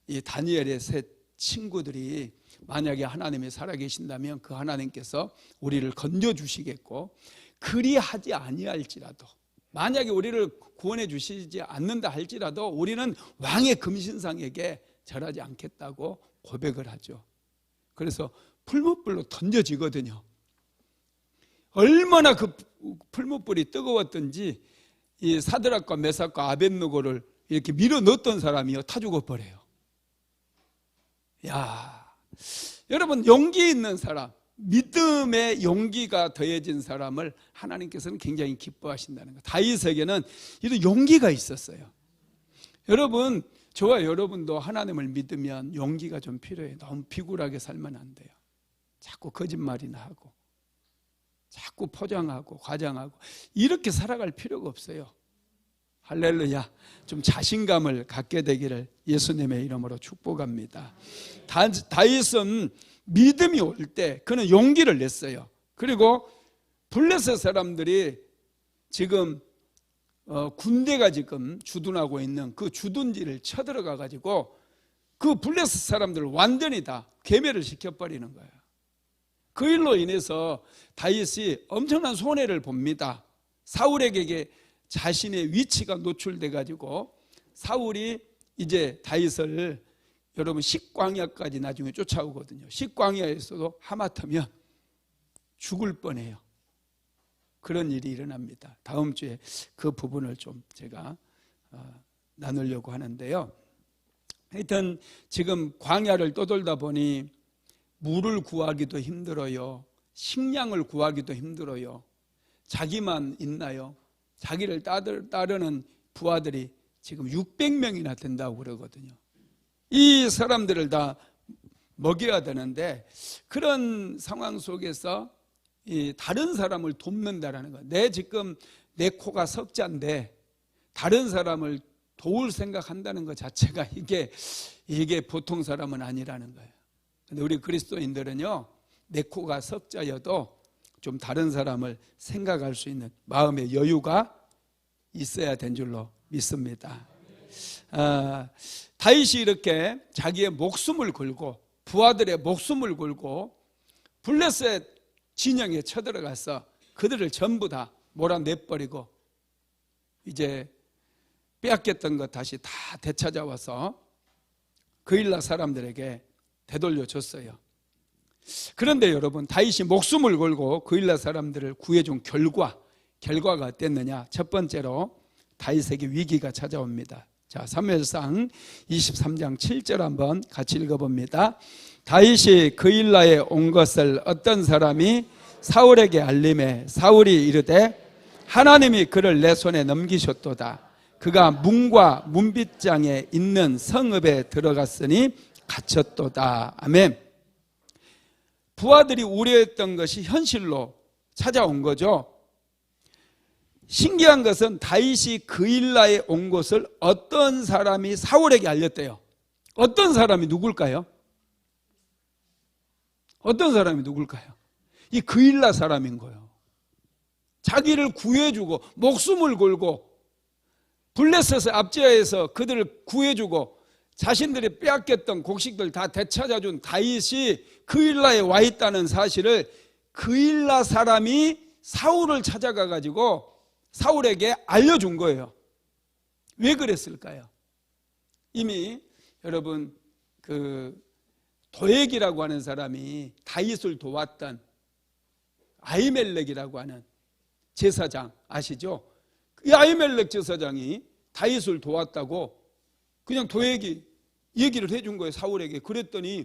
이 다니엘의 세 친구들이 만약에 하나님이 살아계신다면 그 하나님께서 우리를 건져주시겠고, 그리하지 아니할지라도, 만약에 우리를 구원해 주시지 않는다 할지라도 우리는 왕의 금신상에게 절하지 않겠다고 고백을 하죠. 그래서 풀무불로 던져지거든요. 얼마나 그 풀무불이 뜨거웠던지 이 사드락과 메삭과 아벳느고를 이렇게 밀어 넣었던 사람이요, 타 죽어버려요. 야, 여러분, 용기 있는 사람, 믿음의 용기가 더해진 사람을 하나님께서는 굉장히 기뻐하신다는 것. 다윗에게는 이런 용기가 있었어요. 여러분, 저와 여러분도 하나님을 믿으면 용기가 좀 필요해요. 너무 비굴하게 살면 안 돼요. 자꾸 거짓말이나 하고, 자꾸 포장하고 과장하고 이렇게 살아갈 필요가 없어요. 할렐루야. 좀 자신감을 갖게 되기를 예수님의 이름으로 축복합니다. 다윗은 믿음이 올 때 그는 용기를 냈어요. 그리고 블레셋 사람들이 지금 군대가 지금 주둔하고 있는 그 주둔지를 쳐들어가 가지고 그 블레셋 사람들을 완전히 다 괴멸을 시켜버리는 거예요. 그 일로 인해서 다윗이 엄청난 손해를 봅니다. 사울에게 자신의 위치가 노출돼 가지고 사울이 이제 다윗을, 여러분, 식광야까지 나중에 쫓아오거든요. 식광야에서도 하마터면 죽을 뻔해요. 그런 일이 일어납니다. 다음 주에 그 부분을 좀 제가 나누려고 하는데요. 하여튼 지금 광야를 떠돌다 보니 물을 구하기도 힘들어요. 식량을 구하기도 힘들어요. 자기만 있나요? 자기를 따르는 부하들이 지금 600명이나 된다고 그러거든요. 이 사람들을 다 먹여야 되는데 그런 상황 속에서 다른 사람을 돕는다라는 거예요. 지금 내 코가 석자인데 다른 사람을 도울 생각한다는 것 자체가 이게 보통 사람은 아니라는 거예요. 근데 우리 그리스도인들은요, 내 코가 석자여도 좀 다른 사람을 생각할 수 있는 마음의 여유가 있어야 된 줄로 믿습니다. 다윗이 이렇게 자기의 목숨을 걸고 부하들의 목숨을 걸고 블레셋 진영에 쳐들어가서 그들을 전부 다 몰아내버리고 이제 빼앗겼던 것 다시 다 되찾아와서 그일라 사람들에게 되돌려줬어요. 그런데 여러분, 다윗이 목숨을 걸고 그일라 사람들을 구해준 결과가 어땠느냐? 첫 번째로 다윗에게 위기가 찾아옵니다. 자, 사무엘상 23장 7절 한번 같이 읽어봅니다. 다윗이 그일라에 온 것을 어떤 사람이 사울에게 알림해 사울이 이르되 하나님이 그를 내 손에 넘기셨도다. 그가 문과 문빗장에 있는 성읍에 들어갔으니 갇혔도다. 아멘. 부하들이 우려했던 것이 현실로 찾아온 거죠. 신기한 것은 다윗이 그일라에 온 것을 어떤 사람이 사울에게 알렸대요. 어떤 사람이 누굴까요? 어떤 사람이 누굴까요? 이 그일라 사람인 거예요. 자기를 구해주고 목숨을 걸고 블레셋의 압제하에서 그들을 구해주고 자신들이 빼앗겼던 곡식들 다 되찾아준 다윗이 그일라에 와 있다는 사실을 그일라 사람이 사울을 찾아가 가지고 사울에게 알려준 거예요. 왜 그랬을까요? 이미 여러분 그 도액이라고 하는 사람이 다윗을 도왔던 아히멜렉이라고 하는 제사장 아시죠? 이 아히멜렉 제사장이 다윗을 도왔다고 그냥 도액이 얘기를 해준 거예요, 사울에게. 그랬더니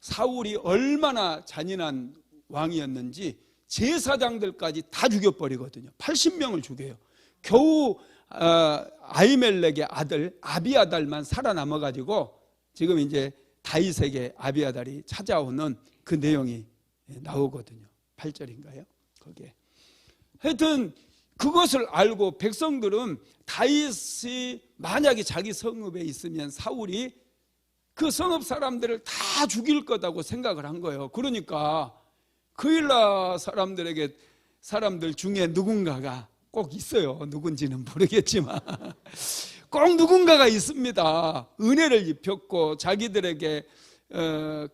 사울이 얼마나 잔인한 왕이었는지 제사장들까지 다 죽여버리거든요. 80명을 죽여요. 겨우 아히멜렉의 아들 아비아달만 살아남아가지고 지금 이제 다윗에게 아비아달이 찾아오는 그 내용이 나오거든요. 8절인가요? 거기에. 하여튼 그것을 알고 백성들은 다윗이 만약에 자기 성읍에 있으면 사울이 그 성읍 사람들을 다 죽일 거다고 생각을 한 거예요. 그러니까 그일라 사람들 중에 누군가가 꼭 있어요. 누군지는 모르겠지만 꼭 누군가가 있습니다. 은혜를 입혔고 자기들에게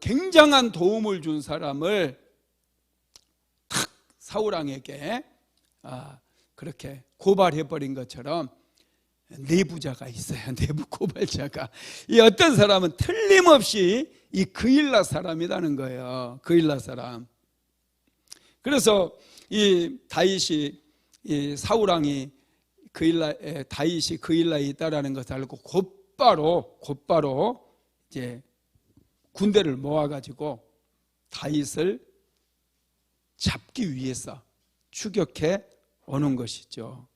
굉장한 도움을 준 사람을 탁 사울왕에게 그렇게 고발해버린 것처럼 내부자가 있어요. 내부 고발자가. 이 어떤 사람은 틀림없이 이 그일라 사람이라는 거예요. 그일라 사람. 그래서 이 다윗이 이 사울왕이 다윗이 그일라에 있다라는 것을 알고 곧바로 이제 군대를 모아가지고 다윗을 잡기 위해서 추격해 오는 것이죠.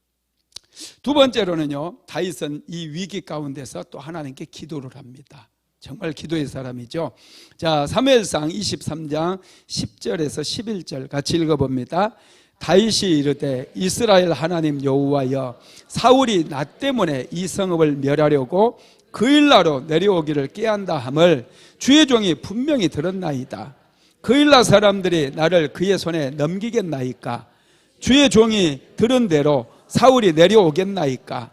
두 번째로는요, 다윗은 이 위기 가운데서 또 하나님께 기도를 합니다. 정말 기도의 사람이죠. 자, 사무엘상 23장 10절에서 11절 같이 읽어봅니다. 다윗이 이르되 이스라엘 하나님 여호와여, 사울이 나 때문에 이 성읍을 멸하려고 그일라로 내려오기를 꾀한다 함을 주의 종이 분명히 들었나이다. 그일라 사람들이 나를 그의 손에 넘기겠나이까? 주의 종이 들은 대로 사울이 내려오겠나이까?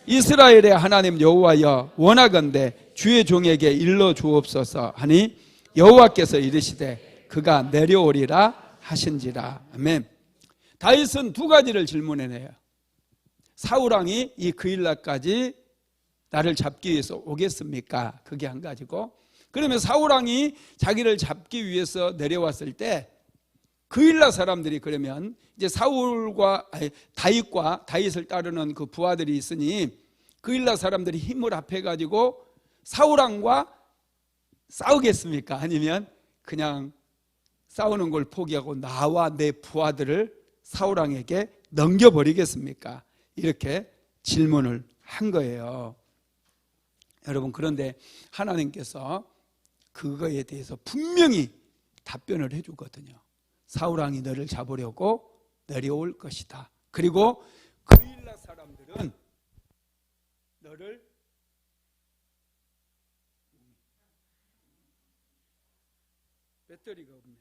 이스라엘의 하나님 여호와여, 원하건대 주의 종에게 일러 주옵소서 하니 여호와께서 이르시되 그가 내려오리라 하신지라. 아멘. 다윗은 두 가지를 질문해내요. 사울왕이 이 그일라까지 나를 잡기 위해서 오겠습니까? 그게 한 가지고, 그러면 사울왕이 자기를 잡기 위해서 내려왔을 때 그일라 사람들이 그러면 이제 다윗을 따르는 그 부하들이 있으니 그일라 사람들이 힘을 합해가지고 사울왕과 싸우겠습니까? 아니면 그냥 싸우는 걸 포기하고 나와 내 부하들을 사울왕에게 넘겨버리겠습니까? 이렇게 질문을 한 거예요. 여러분, 그런데 하나님께서 그거에 대해서 분명히 답변을 해주거든요. 사울왕이 너를 잡으려고 내려올 것이다. 그리고 그일라 사람들은 너를 배터리가 없네.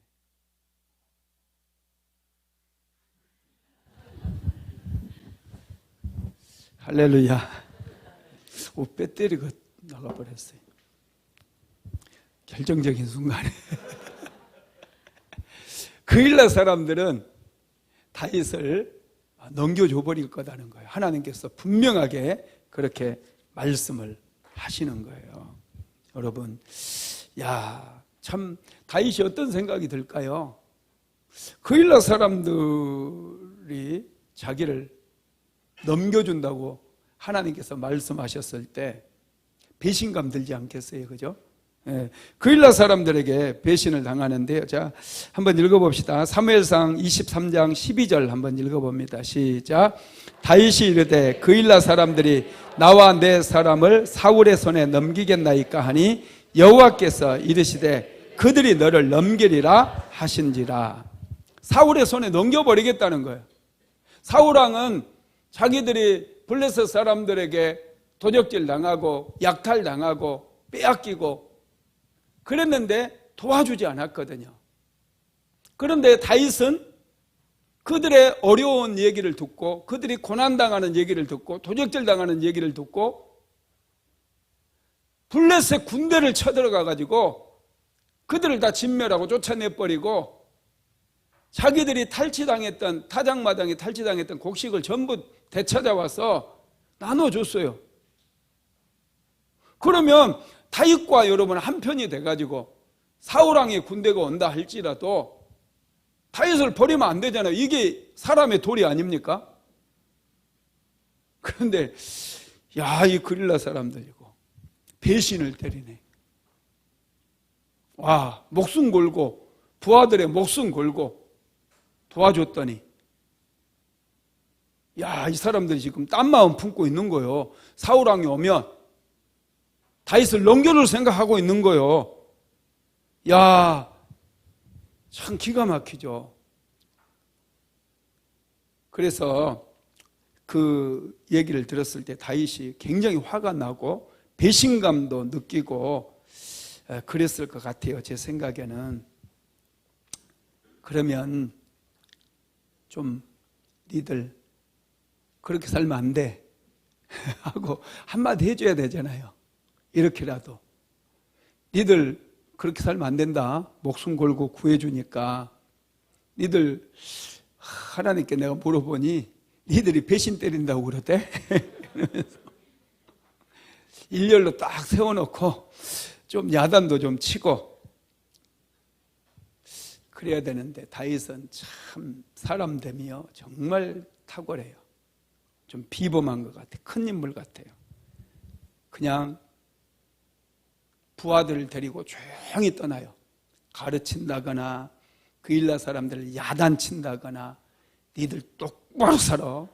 할렐루야. 배터리가 나가버렸어요. 결정적인 순간에 그일라 사람들은 다윗을 넘겨줘 버릴 거다는 거예요. 하나님께서 분명하게 그렇게 말씀을 하시는 거예요. 여러분, 참 다윗이 어떤 생각이 들까요? 그일라 사람들이 자기를 넘겨준다고 하나님께서 말씀하셨을 때 배신감 들지 않겠어요? 그죠? 그일라 사람들에게 배신을 당하는데요. 자, 한번 읽어봅시다. 사무엘상 23장 12절 한번 읽어봅니다. 시작. 다윗이 이르되 그일라 사람들이 나와 내 사람을 사울의 손에 넘기겠나이까 하니 여호와께서 이르시되 그들이 너를 넘기리라 하신지라. 사울의 손에 넘겨버리겠다는 거예요. 사울왕은 자기들이 블레셋 사람들에게 도적질 당하고 약탈 당하고 빼앗기고 그랬는데 도와주지 않았거든요. 그런데 다윗은 그들의 어려운 얘기를 듣고 그들이 고난당하는 얘기를 듣고 도적질 당하는 얘기를 듣고 블레셋 군대를 쳐들어가 가지고 그들을 다 진멸하고 쫓아내버리고 자기들이 탈취당했던 타작마당에 탈취당했던 곡식을 전부 되찾아와서 나눠줬어요. 그러면 다윗과 여러분 한편이 돼가지고 사울왕의 군대가 온다 할지라도 다윗을 버리면 안 되잖아요. 이게 사람의 도리 아닙니까? 그런데 이 그릴라 사람들이고 배신을 때리네. 목숨 걸고 부하들의 목숨 걸고 도와줬더니 이 사람들이 지금 딴 마음 품고 있는 거예요. 사울왕이 오면 다윗을 넘겨줄 생각하고 있는 거예요. 야, 참 기가 막히죠. 그래서 그 얘기를 들었을 때 다윗이 굉장히 화가 나고 배신감도 느끼고 그랬을 것 같아요. 제 생각에는. 그러면 좀 니들 그렇게 살면 안 돼 하고 한마디 해줘야 되잖아요. 이렇게라도 니들 그렇게 살면 안 된다. 목숨 걸고 구해주니까. 니들 하나님께 내가 물어보니 니들이 배신 때린다고 그러대. 그러면서 일렬로 딱 세워놓고 좀 야단도 좀 치고 그래야 되는데 다윗은 참 사람됨이요 정말 탁월해요. 좀 비범한 것 같아요. 큰 인물 같아요. 그냥 부하들을 데리고 조용히 떠나요. 가르친다거나 그일라 사람들을 야단친다거나 니들 똑바로 살아.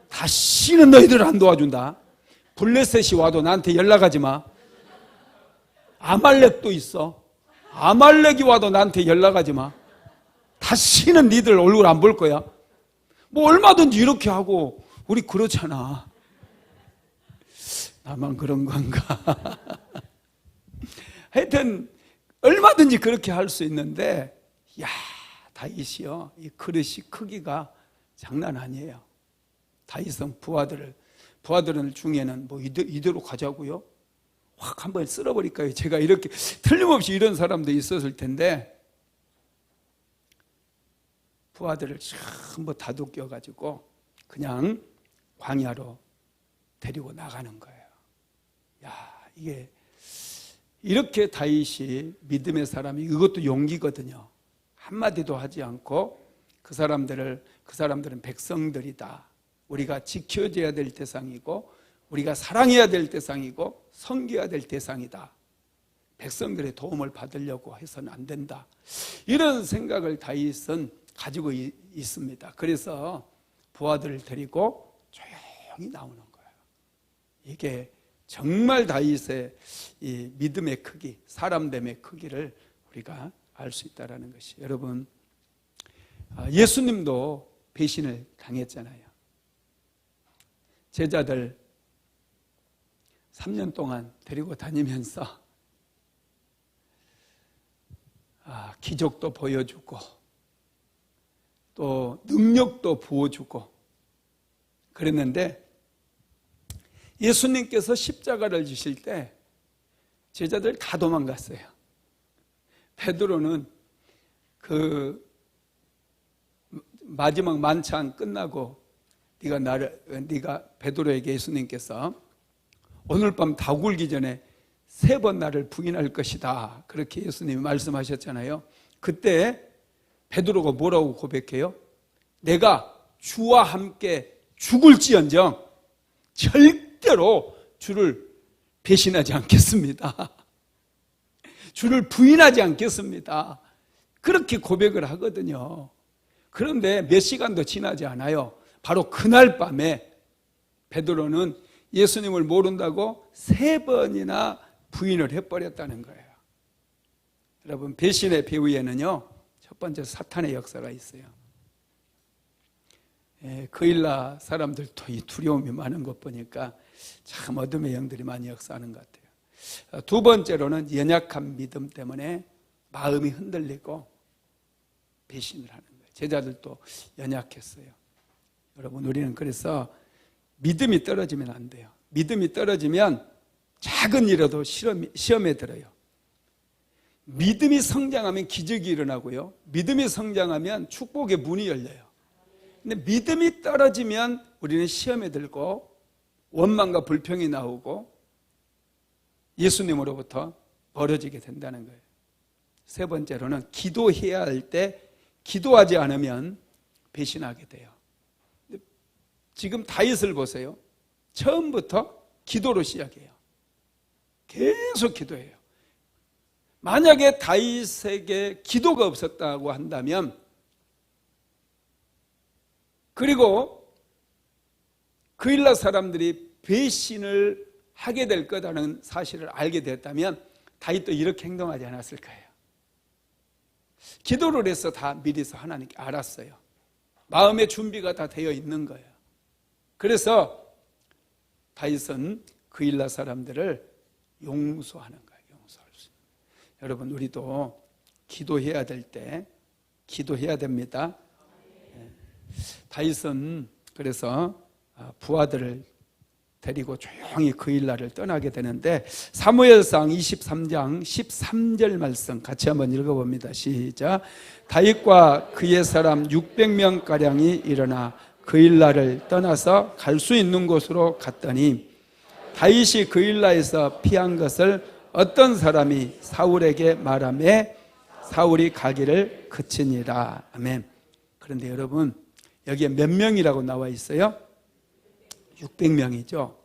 다시는 너희들을 안 도와준다. 블레셋이 와도 나한테 연락하지 마. 아말렉도 있어. 아말렉이 와도 나한테 연락하지 마. 다시는 니들 얼굴 안 볼 거야. 뭐 얼마든지 이렇게 하고 우리 그렇잖아. 나만 그런 건가? 하여튼 얼마든지 그렇게 할 수 있는데 야, 다윗이요 이 그릇이 크기가 장난 아니에요. 다윗은 부하들 중에는 뭐 이대로 가자고요? 확 한번 쓸어버릴까요? 제가 이렇게 틀림없이 이런 사람도 있었을 텐데 부하들을 전부 다독여가지고 그냥 광야로 데리고 나가는 거예요. 야, 이게 이렇게 다윗이 믿음의 사람이 이것도 용기거든요. 한마디도 하지 않고 그 사람들은 백성들이다. 우리가 지켜줘야 될 대상이고 우리가 사랑해야 될 대상이고 섬겨야 될 대상이다. 백성들의 도움을 받으려고 해서는 안 된다. 이런 생각을 다윗은 가지고 있습니다. 그래서 부하들을 데리고 조용히 나오는 거예요. 이게 정말 다윗의 이 믿음의 크기, 사람됨의 크기를 우리가 알 수 있다는 것이. 여러분, 예수님도 배신을 당했잖아요. 제자들 3년 동안 데리고 다니면서 기적도 보여주고 또 능력도 부어주고 그랬는데 예수님께서 십자가를 지실 때 제자들 다 도망갔어요. 베드로는 그 마지막 만찬 끝나고 네가 베드로에게 예수님께서 오늘 밤 다 굴기 전에 3번 나를 부인할 것이다. 그렇게 예수님이 말씀하셨잖아요. 그때 베드로가 뭐라고 고백해요? 내가 주와 함께 죽을지언정 절대로 주를 배신하지 않겠습니다. 주를 부인하지 않겠습니다. 그렇게 고백을 하거든요. 그런데 몇 시간도 지나지 않아요. 바로 그날 밤에 베드로는 예수님을 모른다고 3번이나 부인을 해버렸다는 거예요. 여러분, 배신의 배후에는요 첫 번째 사탄의 역사가 있어요. 그일라 사람들도 이 두려움이 많은 것 보니까 참 어둠의 영들이 많이 역사하는 것 같아요. 두 번째로는 연약한 믿음 때문에 마음이 흔들리고 배신을 하는 거예요. 제자들도 연약했어요. 여러분, 우리는 그래서 믿음이 떨어지면 안 돼요. 믿음이 떨어지면 작은 일에도 시험에 들어요. 믿음이 성장하면 기적이 일어나고요. 믿음이 성장하면 축복의 문이 열려요. 근데 믿음이 떨어지면 우리는 시험에 들고 원망과 불평이 나오고 예수님으로부터 멀어지게 된다는 거예요. 세 번째로는 기도해야 할 때 기도하지 않으면 배신하게 돼요. 지금 다윗을 보세요. 처음부터 기도로 시작해요. 계속 기도해요. 만약에 다윗에게 기도가 없었다고 한다면, 그리고 그일라 사람들이 배신을 하게 될 거라는 사실을 알게 됐다면 다윗도 이렇게 행동하지 않았을 거예요. 기도를 해서 다 미리서 하나님께 알았어요. 마음의 준비가 다 되어 있는 거예요. 그래서 다윗은 그일라 사람들을 용서하는 거예요. 용서할 수 있는. 여러분, 우리도 기도해야 될 때 기도해야 됩니다. 다윗은 그래서 부하들을 데리고 조용히 그일라를 떠나게 되는데, 사무엘상 23장 13절 말씀 같이 한번 읽어봅니다. 시작. 다윗과 그의 사람 600명가량이 일어나 그일라를 떠나서 갈 수 있는 곳으로 갔더니 다윗이 그일라에서 피한 것을 어떤 사람이 사울에게 말하매 사울이 가기를 그치니라. 아멘. 그런데 여러분, 여기에 몇 명이라고 나와 있어요? 600명이죠.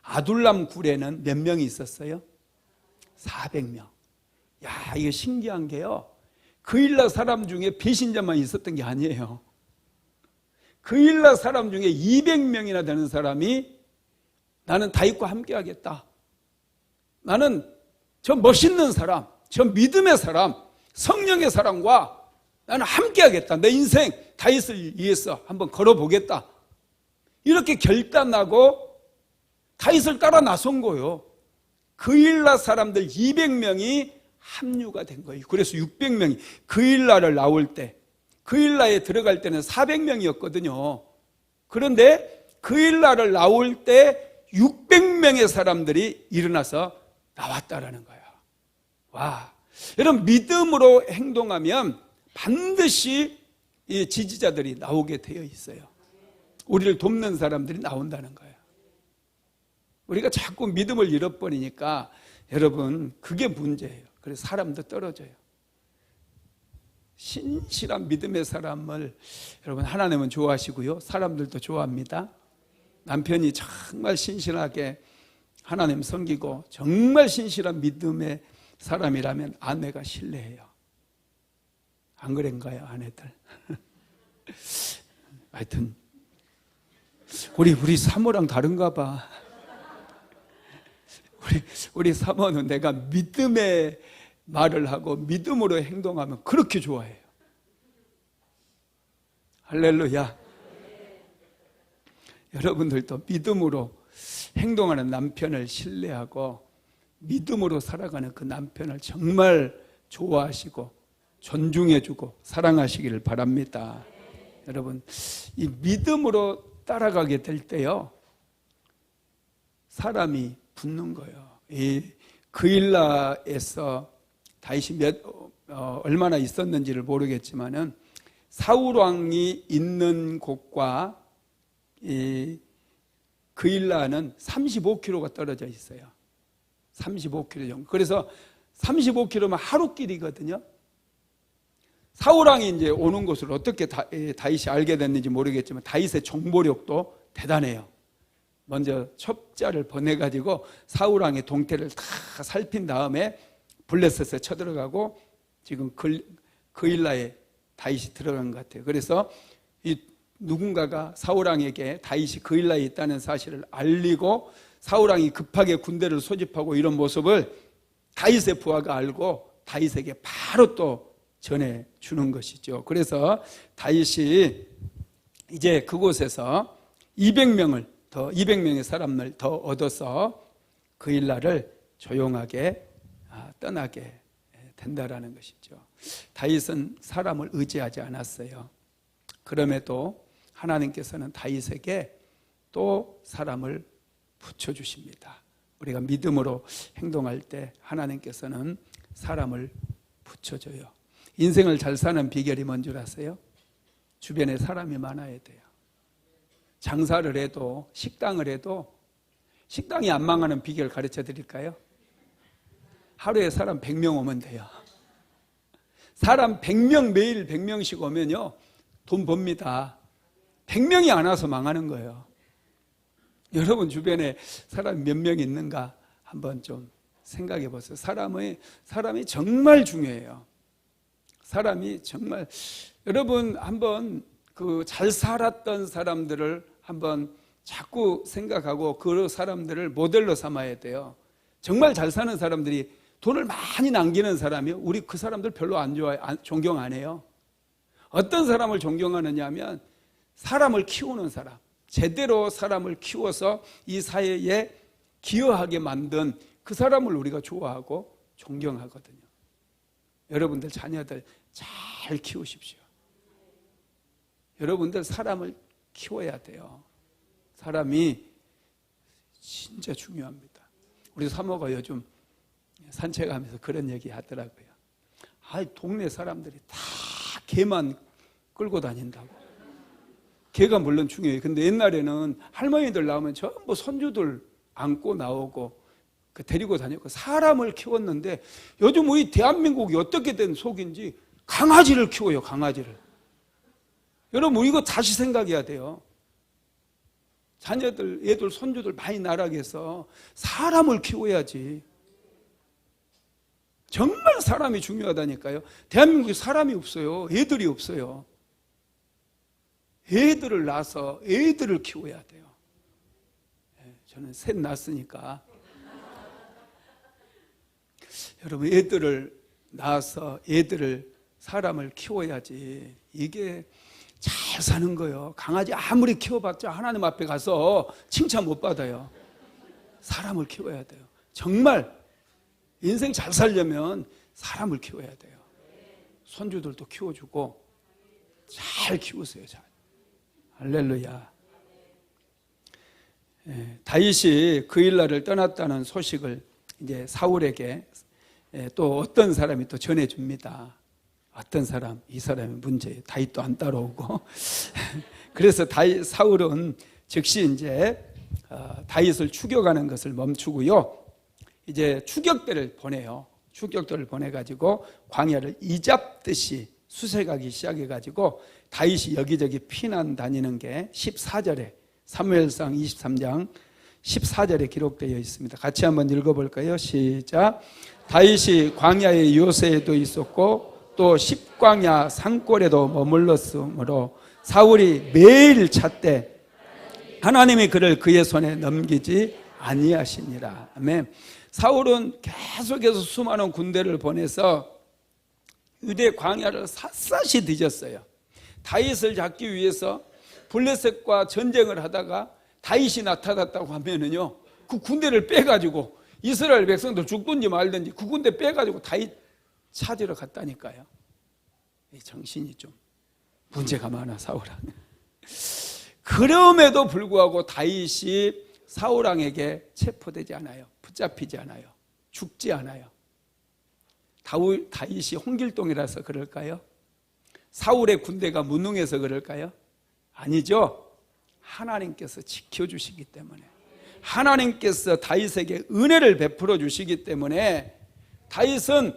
아둘람 굴에는 몇 명이 있었어요? 400명. 야, 이거 신기한 게요, 그일라 사람 중에 배신자만 있었던 게 아니에요. 그일라 사람 중에 200명이나 되는 사람이 나는 다윗과 함께 하겠다, 나는 저 멋있는 사람, 저 믿음의 사람, 성령의 사람과 나는 함께 하겠다, 내 인생 다윗을 위해서 한번 걸어보겠다, 이렇게 결단하고 다윗을 따라 나선 거예요. 그일라 사람들 200명이 합류가 된 거예요. 그래서 600명이 그일라를 나올 때, 그일라에 들어갈 때는 400명이었거든요. 그런데 그일라를 나올 때 600명의 사람들이 일어나서 나왔다라는 거예요. 와, 여러분, 믿음으로 행동하면 반드시 이 지지자들이 나오게 되어 있어요. 우리를 돕는 사람들이 나온다는 거예요. 우리가 자꾸 믿음을 잃어버리니까 여러분, 그게 문제예요. 그래서 사람도 떨어져요. 신실한 믿음의 사람을 여러분, 하나님은 좋아하시고요, 사람들도 좋아합니다. 남편이 정말 신실하게 하나님 섬기고 정말 신실한 믿음의 사람이라면 아내가 신뢰해요. 안 그런가요, 아내들? 하여튼 우리 사모랑 다른가 봐. 우리 사모는 내가 믿음의 말을 하고 믿음으로 행동하면 그렇게 좋아해요. 할렐루야. 여러분들도 믿음으로 행동하는 남편을 신뢰하고 믿음으로 살아가는 그 남편을 정말 좋아하시고 존중해주고 사랑하시기를 바랍니다. 여러분, 이 믿음으로 따라가게 될 때요, 사람이 붙는 거예요. 이 그일라에서 다윗이 얼마나 있었는지를 모르겠지만은 사울 왕이 있는 곳과 이 그일라는 35km가 떨어져 있어요. 35km 정도. 그래서 35km면 하루길이거든요. 사울 왕이 이제 오는 곳을 어떻게 다윗이 알게 됐는지 모르겠지만 다윗의 정보력도 대단해요. 먼저 첩자를 보내가지고 사울 왕의 동태를 다 살핀 다음에 블레셋에 쳐들어가고 지금 그일라에 다윗이 들어간 것 같아요. 그래서 이 누군가가 사울 왕에게 다윗이 그일라에 있다는 사실을 알리고 사울 왕이 급하게 군대를 소집하고 이런 모습을 다윗의 부하가 알고 다윗에게 바로 또 전해주는 것이죠. 그래서 다윗이 이제 그곳에서 200명의 사람을 더 얻어서 그일라를 조용하게 떠나게 된다라는 것이죠. 다윗은 사람을 의지하지 않았어요. 그럼에도 하나님께서는 다윗에게 또 사람을 붙여주십니다. 우리가 믿음으로 행동할 때 하나님께서는 사람을 붙여줘요. 인생을 잘 사는 비결이 뭔 줄 아세요? 주변에 사람이 많아야 돼요. 장사를 해도 식당을 해도 식당이 안 망하는 비결 가르쳐 드릴까요? 하루에 사람 100명 오면 돼요. 사람 100명, 매일 100명씩 오면요, 돈 법니다. 100명이 안 와서 망하는 거예요. 여러분 주변에 사람이 몇 명 있는가 한번 좀 생각해 보세요. 사람이 정말 중요해요. 사람이 정말, 여러분 한번 그 잘 살았던 사람들을 한번 자꾸 생각하고 그 사람들을 모델로 삼아야 돼요. 정말 잘 사는 사람들이 돈을 많이 남기는 사람이요, 우리 그 사람들 별로 안 좋아해, 존경 안 해요. 어떤 사람을 존경하느냐 하면 사람을 키우는 사람, 제대로 사람을 키워서 이 사회에 기여하게 만든 그 사람을 우리가 좋아하고 존경하거든요. 여러분들 자녀들 잘 키우십시오. 여러분들 사람을 키워야 돼요. 사람이 진짜 중요합니다. 우리 사모가 요즘 산책하면서 그런 얘기 하더라고요. 동네 사람들이 다 개만 끌고 다닌다고. 개가 물론 중요해요. 근데 옛날에는 할머니들 나오면 전부 손주들 안고 나오고 데리고 다녔고 사람을 키웠는데, 요즘 우리 대한민국이 어떻게 된 속인지 강아지를 키워요. 강아지를. 여러분 이거 다시 생각해야 돼요. 자녀들, 애들, 손주들 많이 나라게 해서 사람을 키워야지. 정말 사람이 중요하다니까요. 대한민국에 사람이 없어요. 애들이 없어요. 애들을 낳아서 애들을 키워야 돼요. 저는 셋 낳았으니까. 여러분 애들을 낳아서 애들을, 사람을 키워야지 이게 잘 사는 거예요. 강아지 아무리 키워봤자 하나님 앞에 가서 칭찬 못 받아요. 사람을 키워야 돼요. 정말 인생 잘 살려면 사람을 키워야 돼요. 손주들도 키워주고 잘 키우세요. 잘. 할렐루야. 다윗이 그 일날을 떠났다는 소식을 이제 사울에게 또 어떤 사람이 또 전해줍니다. 어떤 사람, 이 사람이 문제예요. 다윗도 안 따라오고. 그래서 사울은 즉시 이제 다윗을 추격하는 것을 멈추고요. 이제 추격대를 보내요. 추격대를 보내가지고 광야를 이잡듯이 수색하기 시작해가지고 다윗이 여기저기 피난 다니는 게 14절에, 사무엘상 23장 14절에 기록되어 있습니다. 같이 한번 읽어볼까요? 시작. 다윗이 광야의 요새에도 있었고 또 십광야 산골에도 머물렀으므로 사울이 매일 찾되 하나님이 그를 그의 손에 넘기지 아니하시니라. 아멘. 사울은 계속해서 수많은 군대를 보내서 유대 광야를 샅샅이 뒤졌어요. 다윗을 잡기 위해서 블레셋과 전쟁을 하다가 다윗이 나타났다고 하면은요, 그 군대를 빼가지고 이스라엘 백성들 죽든지 말든지 그 군대 빼가지고 다윗 찾으러 갔다니까요. 정신이 좀 문제가 많아, 사울왕. 그럼에도 불구하고 다윗이 사울왕에게 체포되지 않아요. 붙잡히지 않아요. 죽지 않아요. 다윗이 홍길동이라서 그럴까요? 사울의 군대가 무능해서 그럴까요? 아니죠. 하나님께서 지켜주시기 때문에, 하나님께서 다윗에게 은혜를 베풀어 주시기 때문에 다윗은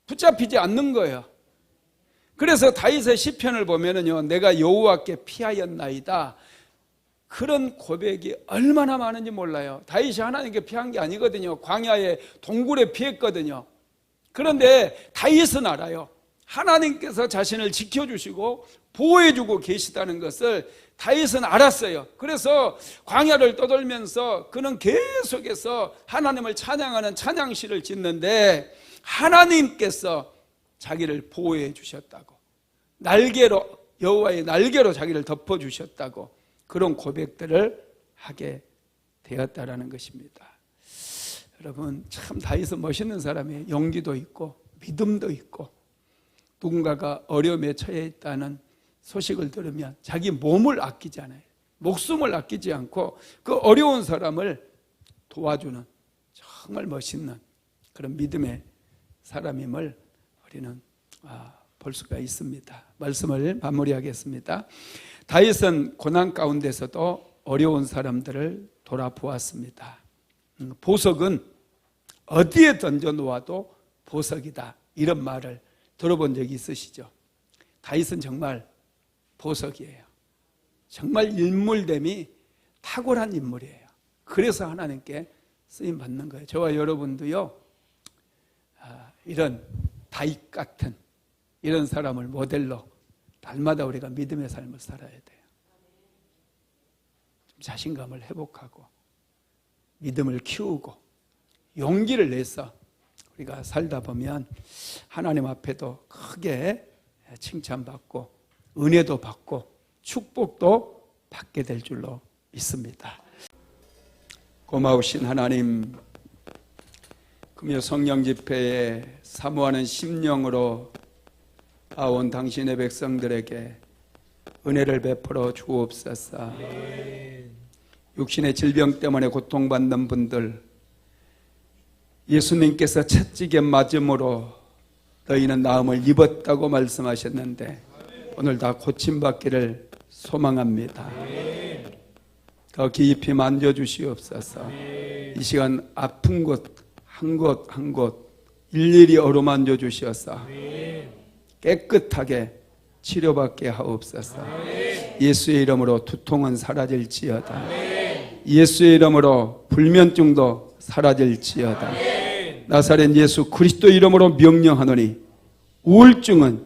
붙잡히지 않는 거예요. 그래서 다윗의 시편을 보면은요, 내가 여호와께 피하였나이다, 그런 고백이 얼마나 많은지 몰라요. 다윗이 하나님께 피한 게 아니거든요. 광야의 동굴에 피했거든요. 그런데 다윗은 알아요. 하나님께서 자신을 지켜주시고 보호해주고 계시다는 것을 다윗은 알았어요. 그래서 광야를 떠돌면서 그는 계속해서 하나님을 찬양하는 찬양시를 짓는데, 하나님께서 자기를 보호해 주셨다고, 날개로, 여호와의 날개로 자기를 덮어 주셨다고, 그런 고백들을 하게 되었다라는 것입니다. 여러분, 참 다윗은 멋있는 사람이에요. 용기도 있고 믿음도 있고, 누군가가 어려움에 처해 있다는 소식을 들으면 자기 몸을 아끼지 않아요. 목숨을 아끼지 않고 그 어려운 사람을 도와주는 정말 멋있는 그런 믿음의 사람임을 우리는 볼 수가 있습니다. 말씀을 마무리하겠습니다. 다윗은 고난 가운데서도 어려운 사람들을 돌아보았습니다. 보석은 어디에 던져놓아도 보석이다, 이런 말을 들어본 적이 있으시죠? 다윗은 정말 보석이에요. 정말 인물됨이 탁월한 인물이에요. 그래서 하나님께 쓰임 받는 거예요. 저와 여러분도요, 이런 다윗 같은 이런 사람을 모델로 날마다 우리가 믿음의 삶을 살아야 돼요. 좀 자신감을 회복하고 믿음을 키우고 용기를 내서 우리가 살다 보면 하나님 앞에도 크게 칭찬받고 은혜도 받고 축복도 받게 될 줄로 믿습니다. 고마우신 하나님, 금요 성령 집회에 사모하는 심령으로 나온 당신의 백성들에게 은혜를 베풀어 주옵소서. 육신의 질병 때문에 고통받는 분들, 예수님께서 채찍에 맞음으로 너희는 나음을 입었다고 말씀하셨는데 오늘 다 고침받기를 소망합니다. 더 깊이 만져주시옵소서. 이 시간 아픈 곳 한 곳 한 곳 일일이 어루만져 주셔서 깨끗하게 치료받게 하옵소서. 예수의 이름으로 두통은 사라질지어다. 예수의 이름으로 불면증도 사라질지어다. 나사렛 예수 그리스도 이름으로 명령하노니 우울증은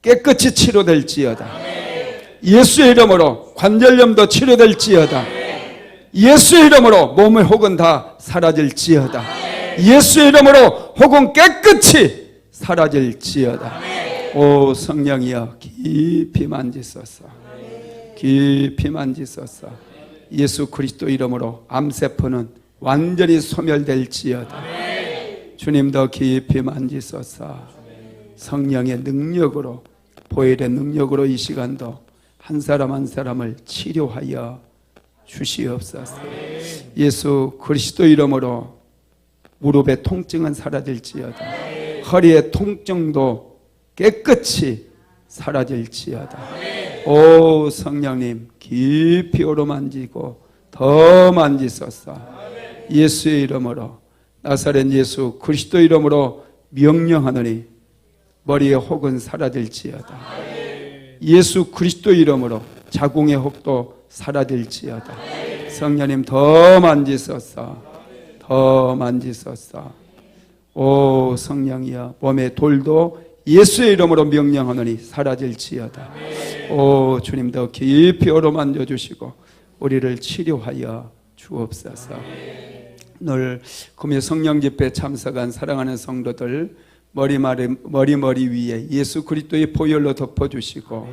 깨끗이 치료될지어다. 예수의 이름으로 관절염도 치료될지어다. 예수의 이름으로 몸의 혹은 다 사라질지어다. 예수의 이름으로 혹은 깨끗이 사라질지어다. 오 성령이여 깊이 만지소서. 깊이 만지소서. 예수 그리스도 이름으로 암세포는 완전히 소멸될지어다. 주님 더 깊이 만지소서. 성령의 능력으로, 보혈의 능력으로 이 시간도 한 사람 한 사람을 치료하여 주시옵소서. 예수 그리스도 이름으로 무릎의 통증은 사라질지어다. 허리의 통증도 깨끗이 사라질지어다. 오 성령님 깊이 오르만지고 더 만지소서. 예수의 이름으로, 나사렛 예수 그리스도 이름으로 명령하노니 머리의 혹은 사라질지어다. 예수 그리스도 이름으로 자궁의 혹도 사라질지어다. 성령님 더 만지소서. 더 만지소서. 오 성령이여 몸의 돌도 예수의 이름으로 명령하노니 사라질지어다. 오 주님 더 깊이 어루만져 주시고 우리를 치료하여 주옵소서. 오늘 금요 성령 집회 참석한 사랑하는 성도들 머리 위에 예수 그리스도의 보혈로 덮어주시고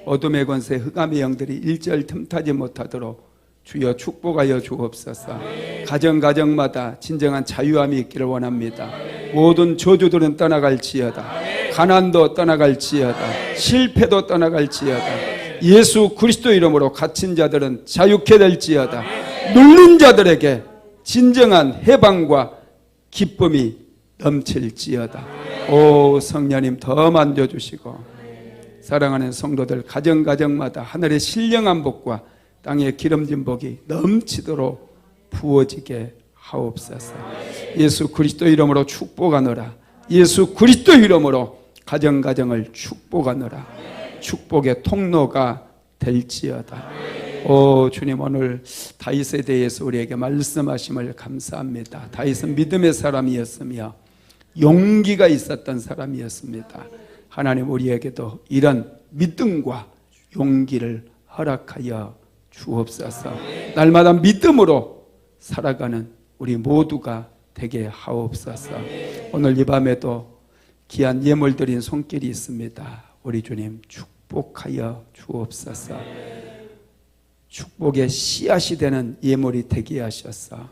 어둠의 권세 흑암의 영들이 일절 틈타지 못하도록 주여 축복하여 주옵소서. 가정마다 진정한 자유함이 있기를 원합니다. 모든 저주들은 떠나갈지어다. 가난도 떠나갈지어다. 실패도 떠나갈지어다. 예수 그리스도 이름으로 갇힌 자들은 자유케 될지어다. 눌린 자들에게 진정한 해방과 기쁨이 넘칠지어다. 오 성령님 더 만져주시고 사랑하는 성도들 가정마다 하늘의 신령한 복과 땅의 기름진 복이 넘치도록 부어지게 하옵소서. 예수 그리스도 이름으로 축복하노라. 예수 그리스도 이름으로 가정을 축복하노라. 축복의 통로가 될지어다. 오 주님 오늘 다윗에 대해서 우리에게 말씀하심을 감사합니다. 다윗은 믿음의 사람이었으며 용기가 있었던 사람이었습니다. 하나님 우리에게도 이런 믿음과 용기를 허락하여 주옵소서. 날마다 믿음으로 살아가는 우리 모두가 되게 하옵소서. 오늘 이 밤에도 귀한 예물 드린 손길이 있습니다. 우리 주님 축복하여 주옵소서. 축복의 씨앗이 되는 예물이 되게 하셔서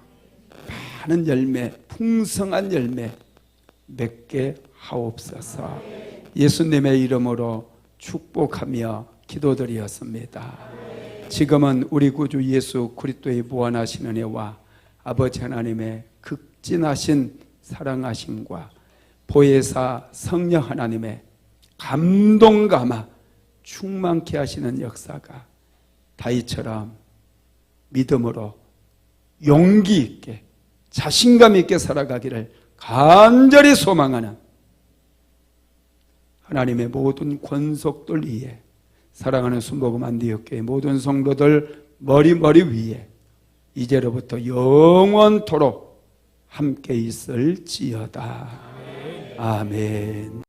많은 열매, 풍성한 열매 맺게 하옵소서. 예수님의 이름으로 축복하며 기도드리었습니다. 지금은 우리 구주 예수 그리스도의 무한하신 은혜와 아버지 하나님의 극진하신 사랑하심과 보혜사 성령 하나님의 감동감화 충만케 하시는 역사가 다윗처럼 믿음으로 용기 있게 자신감 있게 살아가기를 간절히 소망하는 하나님의 모든 권속들 위에 사랑하는 순복음 안디옥교회 모든 성도들 머리 위에 이제로부터 영원토록 함께 있을지어다. 아멘.